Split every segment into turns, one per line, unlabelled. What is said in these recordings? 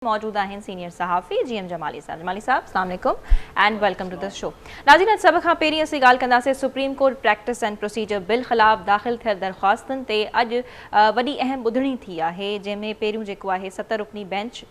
मौजूद हैं सीनियर सहाफ़ी GM जमाली साहब। जमाली साहब अस्सलाम वालेकुम and welcome to the show. नाज़रीन, सब खां पहिरीं असीं ॻाल्हि कंदासीं supreme court practice and procedure bill ख़िलाफ़ दाख़िल थियल दरख़्वास्तुनि ते अॼु वॾी अहम ॿुधणी थी आहे, जंहिंमें पहिरियों जेको आहे 7 रुकनी बेंच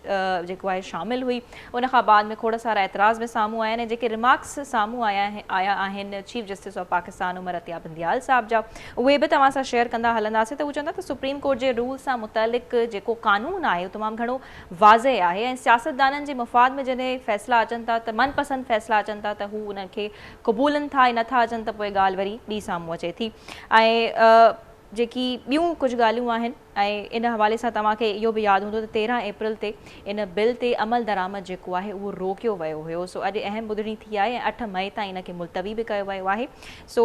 जेको आहे शामिल हुई। उन खां बाद में खोड़ सारा एतराज़ में साम्हूं आया आहिनि, जेके रिमार्क्स साम्हूं आया आहिनि चीफ जस्टिस ऑफ पाकिस्तान उमर अतिया बंदियाल साहब जा, उहे बि तव्हां सां शेयर कंदा हलंदासीं। त उहे चवंदा त सुप्रीम कोर्ट जे रूल सां मुतलिक़ जेको कानून आहे उहो तमामु घणो वाज़े आहे ऐं सियासतदाननि जे मुफ़ाद में जॾहिं फ़ैसिला अचनि था त मनपसंद फ़ैसिला अचनि था त हू उनखे क़बूलनि था ऐं नथा अचनि त पोइ ॻाल्हि वरी ॿी साम्हूं अचे थी। ऐं जेकी ॿियूं कुझु ॻाल्हियूं आहिनि ऐं इन हवाले सां तव्हांखे इहो बि यादि हूंदो त 13 अप्रैल ते इन बिल ते अमल दरामद जेको आहे उहो रोकियो वियो हुयो। सो अॼु अहम ॿुधणी थी आहे ऐं 8 मई ताईं इनखे मुलतवी बि कयो वियो आहे। सो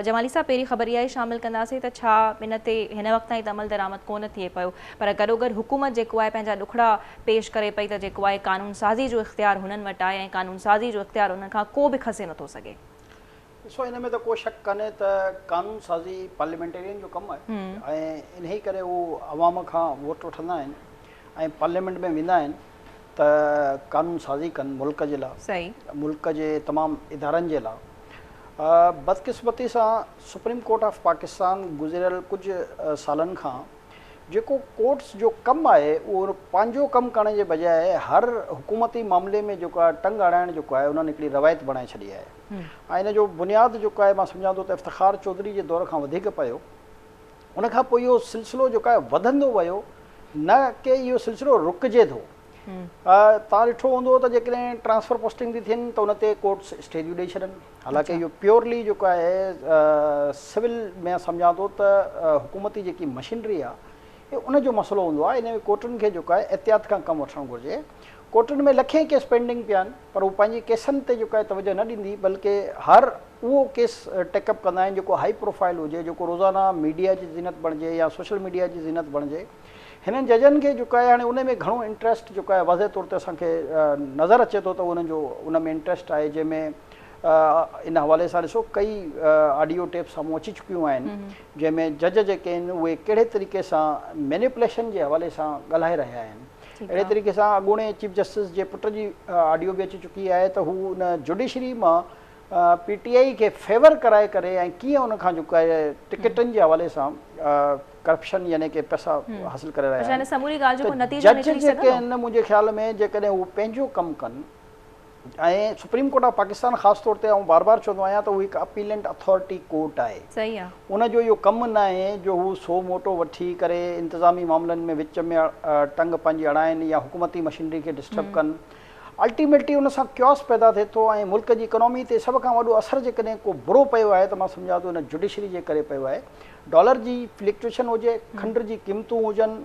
जमाली साहब, पहिरीं ख़बर इहा ई शामिल कंदासीं त छा इन ते हिन वक़्त ताईं त अमल दरामद कोन थिए पियो, पर गॾोगॾु हुकूमत जेको आहे पंहिंजा ॾुखड़ा पेश करे पई त जेको आहे कानून साज़ी जो इख़्तियार हुननि वटि आहे ऐं कानून साज़ी जो इख़्तियार हुननि खां को बि खसे नथो सघे।
ॾिसो, इन में त को शक कान्हे त कानून साज़ी पार्लियामेंटेरियन जो कमु आहे ऐं इन ई करे उहो अवाम खां वोट वठंदा आहिनि ऐं पार्लियामेंट में वेंदा आहिनि त कानून साज़ी कनि मुल्क जे लाइ,
सही
मुल्क जे तमामु इदारनि जे लाइ। बदकिस्मती सां सुप्रीम कोर्ट ऑफ पाकिस्तान गुज़िरियल कुझु सालनि खां जेको कोर्ट्स जो कमु आहे उहो पंहिंजो कमु करण जे बजाए हर हुकूमती मामले में जेको आहे टंग अड़ाइण जेको आहे उन्हनि हिकिड़ी रवायत बणाए छॾी आहे ऐं इन जो बुनियादु जेको आहे मां सम्झां थो त इफ़्तिख़ार चौधरी जे दौर खां वधीक पियो। उनखां पोइ इहो सिलसिलो जेको आहे वधंदो वियो, न कि इहो सिलसिलो रुकिजे थो। तव्हां ॾिठो हूंदो त जेकॾहिं ट्रांसफर पोस्टिंग थी थियनि त उन ते कोर्ट्स स्टेजू ॾेई छॾनि। हालांकि इहो प्योरली जेको आहे सिविल में सम्झां थो त हुकूमती जेकी मशीनरी आहे उन जो मसइलो हूंदो आहे। इन में कोर्टुनि खे जेको आहे एहतियात खां कमु वठणु घुरिजे। कोर्टुनि में लखे केस पेंडिंग पिया आहिनि, पर उहे पंहिंजी केसनि ते जेको आहे तवजो न ॾींदी, बल्कि हर उहो केस टेकअप कंदा आहिनि जेको हाई प्रोफाइल हुजे, जेको रोज़ाना मीडिया जी ज़ीनत बणिजे या सोशल मीडिया जी ज़ीनत बणिजे। हिननि जजनि खे जेको आहे हाणे उन में घणो इंट्रस्ट जेको आहे वाज़े तौर ते असांखे नज़र अचे थो त उन्हनि जो उन में इंट्रस्ट आहे, जंहिंमें इन हवाले सां ॾिसो कई ऑडियो टेप साम्हूं अची चुकियूं आहिनि, जंहिंमें जज जेके आहिनि उहे कहिड़े तरीक़े सां मैनिपुलेशन जे हवाले सां ॻाल्हाए रहिया आहिनि। अहिड़े तरीक़े सां अॻूणे चीफ जस्टिस जे पुट जी ऑडियो बि अची चुकी आहे त हू उन जुडिशरी मां PTI खे फेवर कराए करे ऐं कीअं उन खां जेको आहे टिकटनि जे हवाले सां करप्शन यानी कि पैसा हासिल करे रहिया आहिनि। जज जेके आहिनि मुंहिंजे ख़्याल में जेकॾहिं उहे पंहिंजो कमु कनि ऐं सुप्रीम कोर्ट ऑफ पाकिस्तान ख़ासि तौर ते आउं बार बार चवंदो आहियां त उहा हिकु अपीलेंट अथॉरिटी कोर्ट आहे।
सही आहे,
उनजो इहो कमु न आहे जो हू सो मोटो वठी करे इंतिज़ामी मामलनि में विच में टंग पंहिंजी अड़ाइनि या हुकूमती मशीनरी खे डिस्टर्ब कनि। अल्टीमेटली उन सां क्योस पैदा थिए थो ऐं मुल्क जी इकोनॉमी ते सभ खां वॾो असरु जेकॾहिं को बुरो पियो आहे त मां सम्झां थो इन जुडिशरी जे करे पियो आहे। डॉलर जी फ्लिक्चुएशन हुजे, खंड जी क़ीमतूं हुजनि,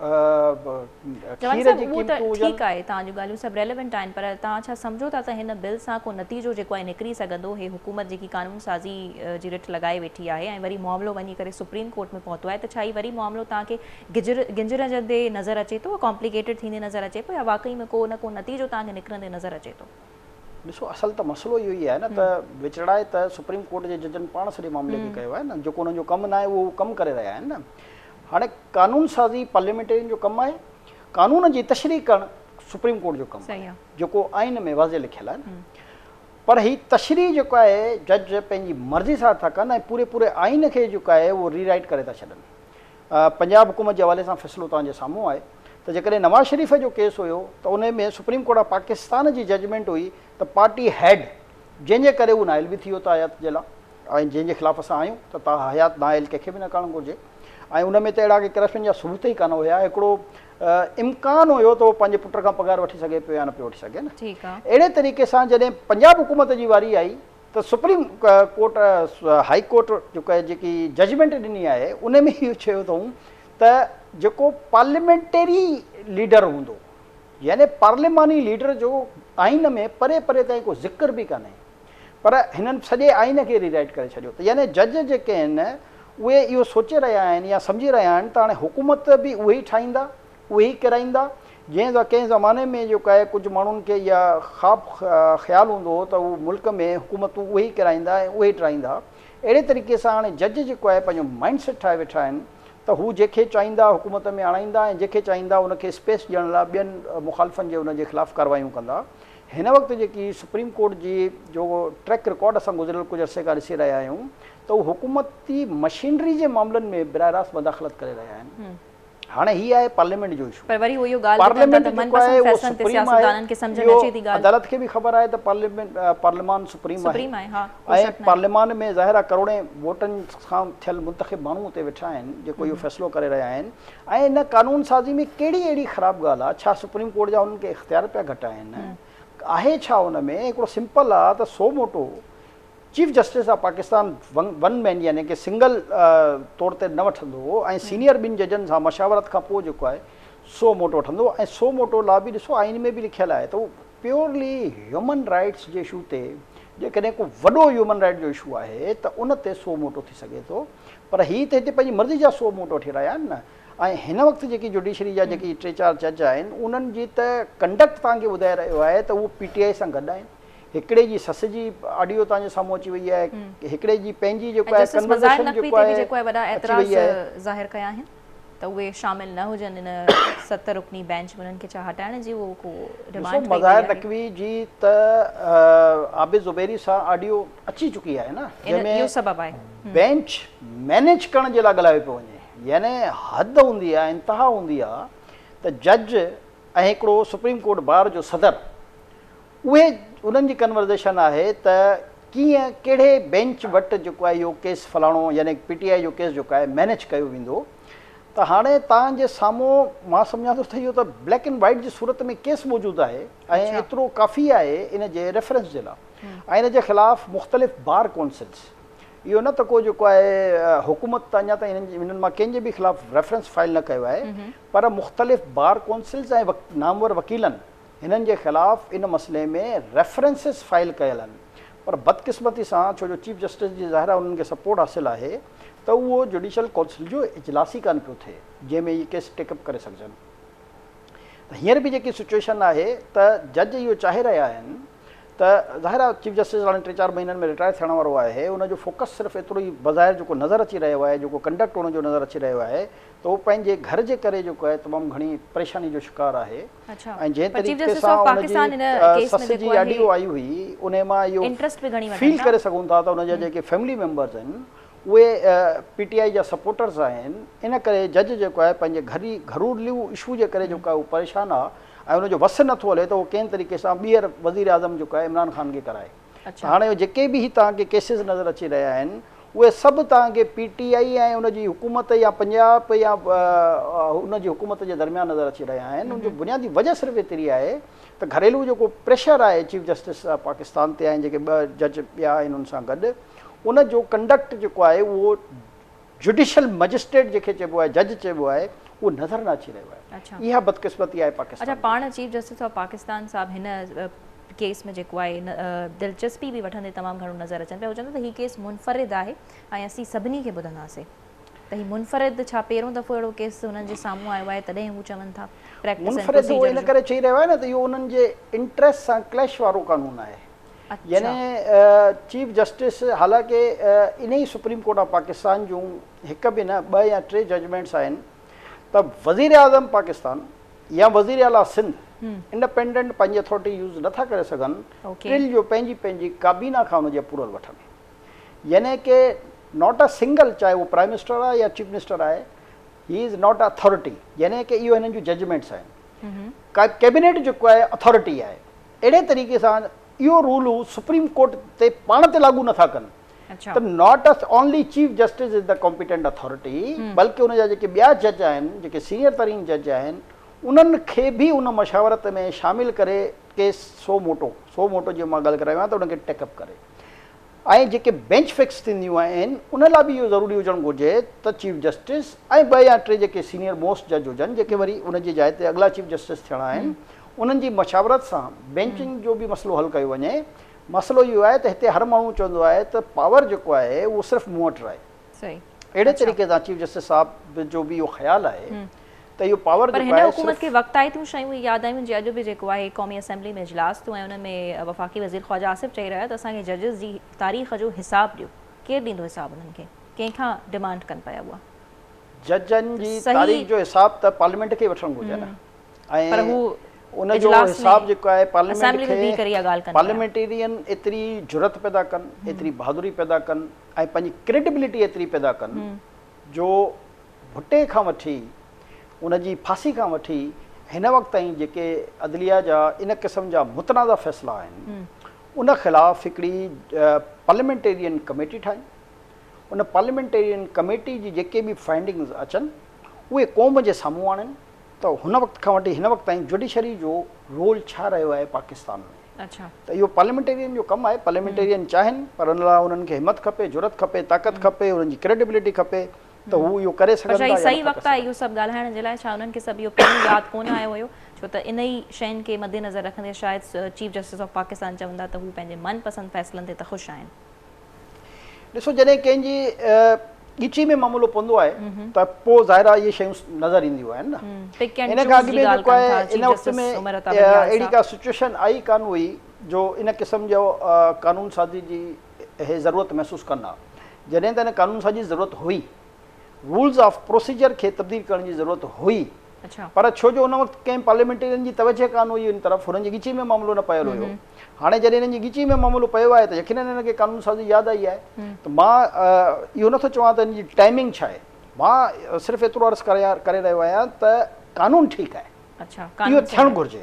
खीर जी क़ीमतूं हुजनि।
ठीकु आहे, तव्हांजूं ॻाल्हियूं सभु रेलेवेंट आहिनि, पर तव्हां छा सम्झो था त हिन बिल सां को नतीजो जेको आहे निकिरी सघंदो? हे हुकूमत जेकी कानून साज़ी जी रिट लॻाए वेठी आहे ऐं वरी मामिलो वञी करे सुप्रीम कोर्ट में पहुतो आहे, त छा ही वरी मामिलो तव्हांखे गिंजरंदे नज़र अचे थो, कॉम्प्लिकेटेड थींदे नज़र अचे पियो, या वाकई में को न को नतीजो तव्हांखे निकिरंदे नज़र अचे थो?
ॾिसो, असल त मसइलो इहो ई आहे न त विचड़ाए त सुप्रीम कोर्ट जे जजनि पाण सॼे मामले खे कयो आहे न, जेको उन्हनि जो कमु न आहे उहो कमु करे रहिया आहिनि न। हाणे कानून साज़ी पार्लियामेंटेरियन जो कमु आहे, कानून जी तशरीह करणु सुप्रीम कोर्ट जो कमु आहे, जेको आइन में वाज़े लिखियलु आहे न। पर ही तशरीह जेको आहे जज पंहिंजी मर्ज़ी सां था कनि ऐं पूरे आइन खे जेको आहे उहो रीराइट करे था छॾनि। पंजाब हुकूमत जे हवाले सां फ़ैसिलो तव्हांजे साम्हूं आहे त जेकॾहिं नवाज़ शरीफ़ जो केस हुयो त उन में सुप्रीम कोर्ट ऑफ पाकिस्तान जी जजमेंट हुई त पार्टी हैड, जंहिंजे करे उहो नाइल बि थी वियो त हयात जे लाइ, ऐं जंहिंजे ख़िलाफ़ु असां आहियूं त तव्हां हयात नाइल कंहिंखे बि न करणु घुरिजे। ऐं उन में त अहिड़ा के करप्शन जा सबूत ई कान हुया। हिकिड़ो इम्कान हुयो त उहो पंहिंजे पुट खां पघार वठी सघे पियो या न पियो वठी सघे न। अहिड़े तरीक़े सां जॾहिं पंजाब हुकूमत जी वारी आई त सुप्रीम कोर्ट हाई कोर्ट जेको आहे जेकी जजमेंट ॾिनी आहे उन में इहो चयो अथऊं त जेको पार्लियामेंटेरी लीडर हूंदो, यानी पार्लिमानी लीडर जो आइन में परे ताईं को ज़िक्र बि कान्हे, पर हिननि सॼे आइन खे रीराइट करे छॾियो। त यानी जज जेके आहिनि उहे इहो सोचे रहिया आहिनि या सम्झी रहिया आहिनि त हाणे हुकूमत बि उहे ई ठाहींदा, उहे ई कराईंदा। जीअं कंहिं ज़माने में जेको आहे कुझु माण्हुनि खे इहा ख़्यालु हूंदो हो त उहो मुल्क में हुकूमतूं उहे ई कराईंदा ऐं उहे ई ठाहींदा, अहिड़े तरीक़े सां हाणे जज जेको आहे पंहिंजो माइंड सेट ठाहे वेठा आहिनि त हू जंहिंखे चाहींदा हुकूमत में आणाईंदा ऐं जंहिंखे चाहींदा उनखे स्पेस ॾियण लाइ ॿियनि मुखालिफ़नि जे उन जे ख़िलाफ़ु कार्रवायूं कंदा। हिन वक़्तु जेकी सुप्रीम कोर्ट जी जो ट्रैक रिकॉर्ड असां गुज़िरियल कुझु अरसे खां ॾिसी रहिया आहियूं त उहे हुकूमती मशीनरी जे मामलनि में बिराह रास्त मदाख़लत करे रहिया आहिनि। हाणे हीअ आहे पार्लियामेंट जो इशू।
पर वरी उहो पार्लियामेंट जेको आहे उहो सुप्रीम आहे।
अदालत खे बि ख़बर आहे त पार्लियामान सुप्रीम आहे ऐं पार्लियामान में ज़ाहिर आहे करोड़े वोटनि खां थियल मुंतख़िब माण्हू उते वेठा आहिनि जेको इहो फ़ैसिलो करे रहिया आहिनि। ऐं इन कानून साज़ी में कहिड़ी अहिड़ी ख़राबु ॻाल्हि आहे? छा सुप्रीम कोर्ट जा उन्हनि खे इख़्तियार पिया घटि आहिनि? आहे छा उन में? हिकिड़ो सिंपल आहे त सो मोटो chief justice of Pakistan one man यानी कि सिंगल तौर ते न वठंदो ऐं सीनियर ॿिनि जजनि सां मशावरत खां पोइ जेको आहे सो मोटो वठंदो। ऐं सो मोटो ला बि ॾिसो आइन में बि लिखियलु आहे त उहो प्योरली ह्यूमन राइट्स जे इशू ते जेकॾहिं को वॾो ह्यूमन राइट जो इशू आहे त उन ते सो मोटो थी सघे थो। पर हीअ त हिते पंहिंजी मर्ज़ी जा सो मोटो वठी रहिया आहिनि न। ऐं हिन वक़्तु जेकी जुडिशरी जा जेकी 3-4 जज आहिनि उन्हनि जी त कंडक्ट तव्हांखे ॿुधाए रहियो आहे त उहो PTI सां गॾु आहिनि। हिकिड़े जी सस जी ऑडियो तव्हांजे साम्हूं अची वई आहे, हिकिड़े जी पंहिंजी जेको आहे कन्वर्सेशन जेको आहे वॾा एतिराज़
ज़ाहिर कया आहिनि त उहे शामिल न हुजनि इन 7 रुकनी बेंच में। उन्हनि खे छा हटाइण जी उहो को डिमांड
मज़ाहिर नक़वी जी त आबिद ज़ुबैरी सां ऑडियो अची चुकी आहे न, जंहिंमें इहो सबबु आहे बेंच मैनेज करण जे लाइ ॻाल्हायो पियो वञे। यानी हद हूंदी आहे, इंतिहा हूंदी आहे त जज ऐं हिकिड़ो सुप्रीम कोर्ट बार जो सदर उहे उन्हनि जी कन्वर्सेशन आहे त कीअं कहिड़े बेंच वटि जेको आहे इहो केस फलाणो यानी PTI जो केस जेको आहे मैनेज कयो वेंदो। त हाणे तव्हांजे साम्हूं मां सम्झां थो त इहो त ब्लैक एंड वाइट जी सूरत में केस मौजूदु आहे ऐं एतिरो काफ़ी आहे इन जे रेफरेंस जे लाइ। ऐं इन जे ख़िलाफ़ु मुख़्तलिफ़ बार काउंसिल्स, इहो न त को जेको आहे हुकूमत त अञा ताईं हिननि मां कंहिंजे बि ख़िलाफ़ु रेफरेंस फाइल न कयो आहे, पर मुख़्तलिफ़ बार काउंसिल्स ऐं नामवर वकीलनि हिननि जे ख़िलाफ़ु इन मसइले में रेफरेंसिस फाइल कयल आहिनि। पर बदकिस्मती सां छो जो चीफ जस्टिस जी ज़ाहिर उन्हनि खे सपोर्ट हासिलु आहे त उहो जुडिशल काउंसिल जो इजलास ई कान पियो थिए जंहिंमें इहे केस टेकअप करे सघजनि। त हींअर बि जेकी सिचुएशन आहे त जज इहो चाहे रहिया आहिनि त ज़ाहिर आहे चीफ जस्टिस हाणे 3-4 महीननि में रिटायर थियण वारो आहे। उनजो फोकस सिर्फ़ु एतिरो ई बज़ाहिर जेको नज़र अची रहियो आहे, जेको कंडक्ट उनजो नज़र अची रहियो आहे त उहो पंहिंजे घर जे करे जेको आहे तमामु घणी परेशानी जो शिकार आहे। ऐं जंहिं तरीक़े सां उनजी सस जी ऑडियो आई हुई उन मां इहो फील करे सघूं था त उनजा जेके फैमिली मेंबर्स आहिनि उहे PTI जा सपोर्टर्स आहिनि। इन करे जज जेको आहे पंहिंजे घरेलू इशू जे करे जेको आहे उहो परेशान आहे ऐं उनजो वस नथो हले त उहो कंहिं तरीक़े सां ॿीहर वज़ीर आज़म जेको आहे इमरान ख़ान खे कराए। हाणे जेके बि तव्हांखे केसिस नज़र अची रहिया आहिनि उहे सभु तव्हांखे PTI ऐं उनजी हुकूमत या पंजाब या उनजी हुकूमत जे दरमियान नज़र अची रहिया आहिनि। उनजो बुनियादी वजह सिर्फ़ु एतिरी आहे त घरेलू जेको प्रेशर आहे चीफ जस्टिस पाकिस्तान ते ऐं जेके 2 जज ॿिया आहिनि उन सां गॾु उनजो कंडक्ट जेको आहे उहो जुडिशल मजिस्ट्रेट जंहिंखे चइबो आहे जज चइबो आहे उहो नज़र न अची रहियो आहे। इहा बदकिस्मती आहे पाकिस्तान।
अच्छा, पाण चीफ जस्टिस ऑफ पाकिस्तान साहब हिन केस में जेको आहे दिलचस्पी बि वठंदे तमामु घणो नज़र अचनि पिया। चवनि त हीउ केस मुनफ़रिद आहे ऐं असीं सभिनी खे ॿुधंदासीं त हीउ मुनफ़रिद छा पहिरियों दफ़ो अहिड़ो केस हुननि जे साम्हूं आयो आहे तॾहिं हू चवनि था
मुनफ़रिद? उहो इन करे चई रहियो आहे न त इहो उन्हनि जे इंट्रस्ट सां क्लैश वारो कानून आहे। यानी चीफ जस्टिस हालांकि इन ई सुप्रीम कोर्ट ऑफ पाकिस्तान जूं हिकु बि न 2 या 3 जजमेंट्स आहिनि त वज़ीर आज़म पाकिस्तान या वज़ीर आला सिंध इंडिपेंडेंट पंहिंजी अथॉरिटी यूज़ नथा करे सघनि टिल जो पंहिंजी काबीना खां हुनजी अप्रूवल वठनि। यानी कि नॉट अ सिंगल, चाहे उहो प्राइम मिनिस्टर आहे या चीफ मिनिस्टर आहे, ही इज़ नॉट अथॉरिटी। यानी कि इहो हिननि जूं जजमेंट्स आहिनि। कैबिनेट जेको आहे अथॉरिटी आहे। अहिड़े तरीक़े सां इहो रूल सुप्रीम कोर्ट ते पाण ते लागू नथा कनि त not only chief justice is the competent authority, बल्कि उनजा जेके ॿिया जज आहिनि जेके सीनियर तरीन जज आहिनि उन्हनि खे बि उन मशावरत में शामिलु करे केस सो मोटो जीअं मां ॻाल्हि करायो आहे त उनखे टेकअप करे। ऐं जेके बेंच फिक्स थींदियूं आहिनि उन लाइ बि इहो ज़रूरी हुजणु घुरिजे त चीफ जस्टिस ऐं 2 या 3 जेके सीनियर मोस्ट जज हुजनि जेके वरी उनजी जाइ ते अॻिला चीफ जस्टिस थियणा आहिनि उन्हनि जी मशावरत सां बेंचिंग जो बि मसइलो हल कयो वञे। मसइलो इहो आहे त हिते हर माण्हू चवंदो आहे त पावर जेको आहे उहो सिर्फ़ु मूं वटि रहे। अहिड़े तरीक़े सां चीफ जस्टिस साहब जो बि इहो ख़्यालु आहे त इहो पावर जेको आहे
हुकूमत खे वक़्ताइतियूं शयूं यादि आयूं। जे अॼु बि जेको आहे क़ौमी असेंबली में इजलास थियो ऐं उन में वफ़ाक़ी वज़ीर ख़्वाजा आसिफ़ चई रहिया त असांखे जजिस जी तारीख़ जो हिसाबु ॾियो। केरु ॾींदो हिसाबु उन्हनि खे? कंहिंखां डिमांड कनि पिया उहा?
जजनि जी
सही-
तारीख़ जो हिसाब त पार्लियामेंट खे वठणु घुरिजे न
पर
ऐं
हू
उन जो
इजलास में
हिसाब जेको आहे
असेंबली में बीह करे इहा ॻाल्हि
पार्लियामेंट
कनि
पार्लियामेंटेरियन एतिरी जुरत पैदा कनि एतिरी बहादुरी पैदा कनि ऐं पंहिंजी क्रेडिबिलिटी एतिरी पैदा कनि जो भुटे खां वठी उन जी फांसी खां वठी हिन वक़्त ताईं जेके अदलिया जा इन क़िस्म जा मुतनाज़ा फ़ैसिला आहिनि उन ख़िलाफ़ु हिकिड़ी पार्लियामेंटेरियन कमेटी ठाही उन पार्लियामेंटेरियन कमेटी जी जेके बि फाइंडिंग्स अचनि उहे क़ौम जे साम्हूं आणनि त हुन वक़्त खां वठी हिन वक़्त ताईं जुडिशरी जो रोल छा रहियो आहे पाकिस्तान में।
अच्छा
त इहो पार्लियामेंटेरियन जो कमु आहे पार्लियामेंटेरियन चाहिनि पर उन लाइ उन्हनि खे हिमत खपे जुरत खपे ताक़त खपे उन्हनि जी क्रेडिबिलिटी खपे त हू इहो करे
पर
सघनि
छा
था
ई सही वक़्तु आहे इहो सभु ॻाल्हाइण जे लाइ छा उन्हनि खे सभु इहो पहिरियों यादि कोन आयो हुयो छो त इन ई शयुनि खे मद्देनज़र रखंदे शायदि चीफ जस्टिस ऑफ पाकिस्तान चवंदा त हू पंहिंजे मनपसंदि फ़ैसिलनि ते त ख़ुशि आहिनि।
ॾिसो जॾहिं कंहिंजी ॻिची में मामलो पवंदो आहे त पोइ ज़ाहिर इहे शयूं नज़र ईंदियूं आहिनि न इन खां अॻु में जेको आहे इन वक़्त में अहिड़ी का सिचुएशन आई कान हुई जो इन क़िस्म जो कानून साज़ी जी ज़रूरत महसूसु कंदा जॾहिं त इन कानून साज़ी जी ज़रूरत हुई रूल्स ऑफ प्रोसीजर खे तब्दील करण जी ज़रूरत हुई पर छो जो उन वक़्तु कंहिं पार्लियामेंटेरियन जी तवजह कान हुई इन तरफ़ हुननि जी ॻिची में मामिलो न पियल हुयो हाणे जॾहिं हिननि जी ॻिची में मामिलो पियो आहे त यकीनन हिनखे कानून साज़ी यादि आई आहे त मां इहो नथो चवां त हिन जी टाइमिंग छा आहे मां सिर्फ़ु एतिरो अर्ज़ु करे रहियो आहियां त कानून ठीकु आहे इहो थियणु घुरिजे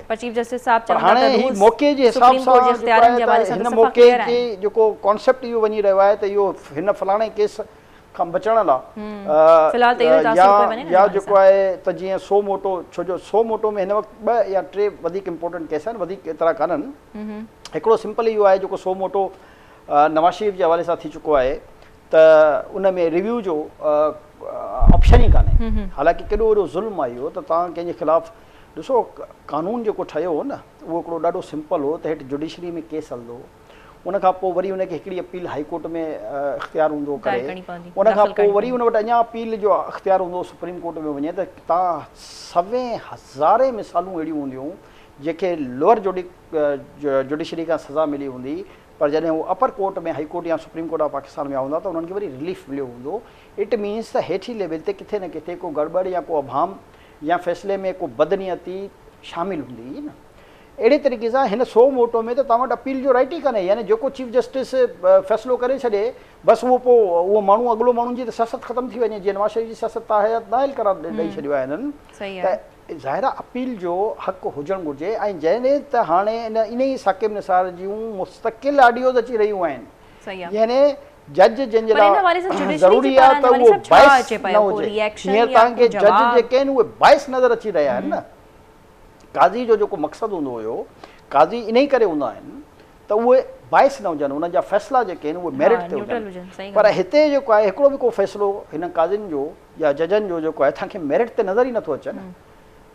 हाणे ही मौक़े जे हिसाब सां हिन मौक़े जे जेको कॉन्सेप्ट इहो वञी रहियो आहे त इहो हिन फलाणे केस खां बचण लाइ या जेको आहे त जीअं सो मोटो छो जो सो मोटो में हिन वक़्तु 2 या 3 वधीक इम्पोर्टेंट केस आहिनि वधीक एतिरा कान्हनि हिकिड़ो सिंपल इहो आहे जेको सो मोटो नवाज़ शरीफ़ जे हवाले सां थी चुको आहे त उन में रिव्यू जो ऑप्शन ई कान्हे हालांकि केॾो वॾो ज़ुल्म आहे इहो त तव्हां कंहिंजे ख़िलाफ़ु ॾिसो कानून जेको ठहियो हो न उहो हिकिड़ो ॾाढो सिंपल हो त हेठि जुडिशरी में केस हलंदो उन खां पोइ वरी उनखे हिकिड़ी अपील हाई कोर्ट में इख़्तियार हूंदो करे उन खां पोइ वरी उन वटि अञा अपील जो इख़्तियार हूंदो सुप्रीम कोर्ट में वञे त तव्हां 100,000 मिसालूं अहिड़ियूं हूंदियूं जेके लोअर जुडिशरी खां सज़ा मिली हूंदी पर जॾहिं उहो अपर कोर्ट में हाई कोर्ट या सुप्रीम कोर्ट ऑफ पाकिस्तान में हूंदा त उन्हनि खे वरी रिलीफ मिलियो हूंदो इट मीन्स त हेठी लेवल ते किथे न किथे को गड़बड़ या को अभाम या फ़ैसिले में को बदनियती शामिल हूंदी न अहिड़े तरीक़े सां हिन सो मोटो में त तव्हां वटि अपील जो राइट ई कान्हे यानी जेको चीफ जस्टिस फ़ैसिलो करे छॾे बसि उहो माण्हू अॻिलो माण्हुनि जी त सियासत ख़तमु थी वञे जीअं नवाज़ शरीफ़ जी सियासत त हयात नाइल करार ॾेई छॾियो आहे हिननि त ज़ाहिर अपील जो हक़ु हुजणु घुरिजे ऐं जंहिं त हाणे इन ई साकिब निसार जूं मुस्तक़िल ऑडियोज़ अची रहियूं आहिनि यानी जज जंहिंजे लाइ ज़रूरी आहे त उहो बाइस न हुजे हींअर तव्हांखे जज जेके आहिनि उहे बाइस नज़र अची रहिया आहिनि न काज़ी जो जेको मक़सदु हूंदो हुयो काज़ी इन ई करे हूंदा आहिनि त उहे बाइस न हुजनि उन्हनि जा फ़ैसिला जेके आहिनि उहे मेरिट ते हुजनि पर हिते जेको आहे हिकिड़ो बि को फ़ैसिलो हिन काज़ियुनि जो या जजनि जो जेको आहे तव्हांखे मेरिट ते नज़र ई नथो अचे न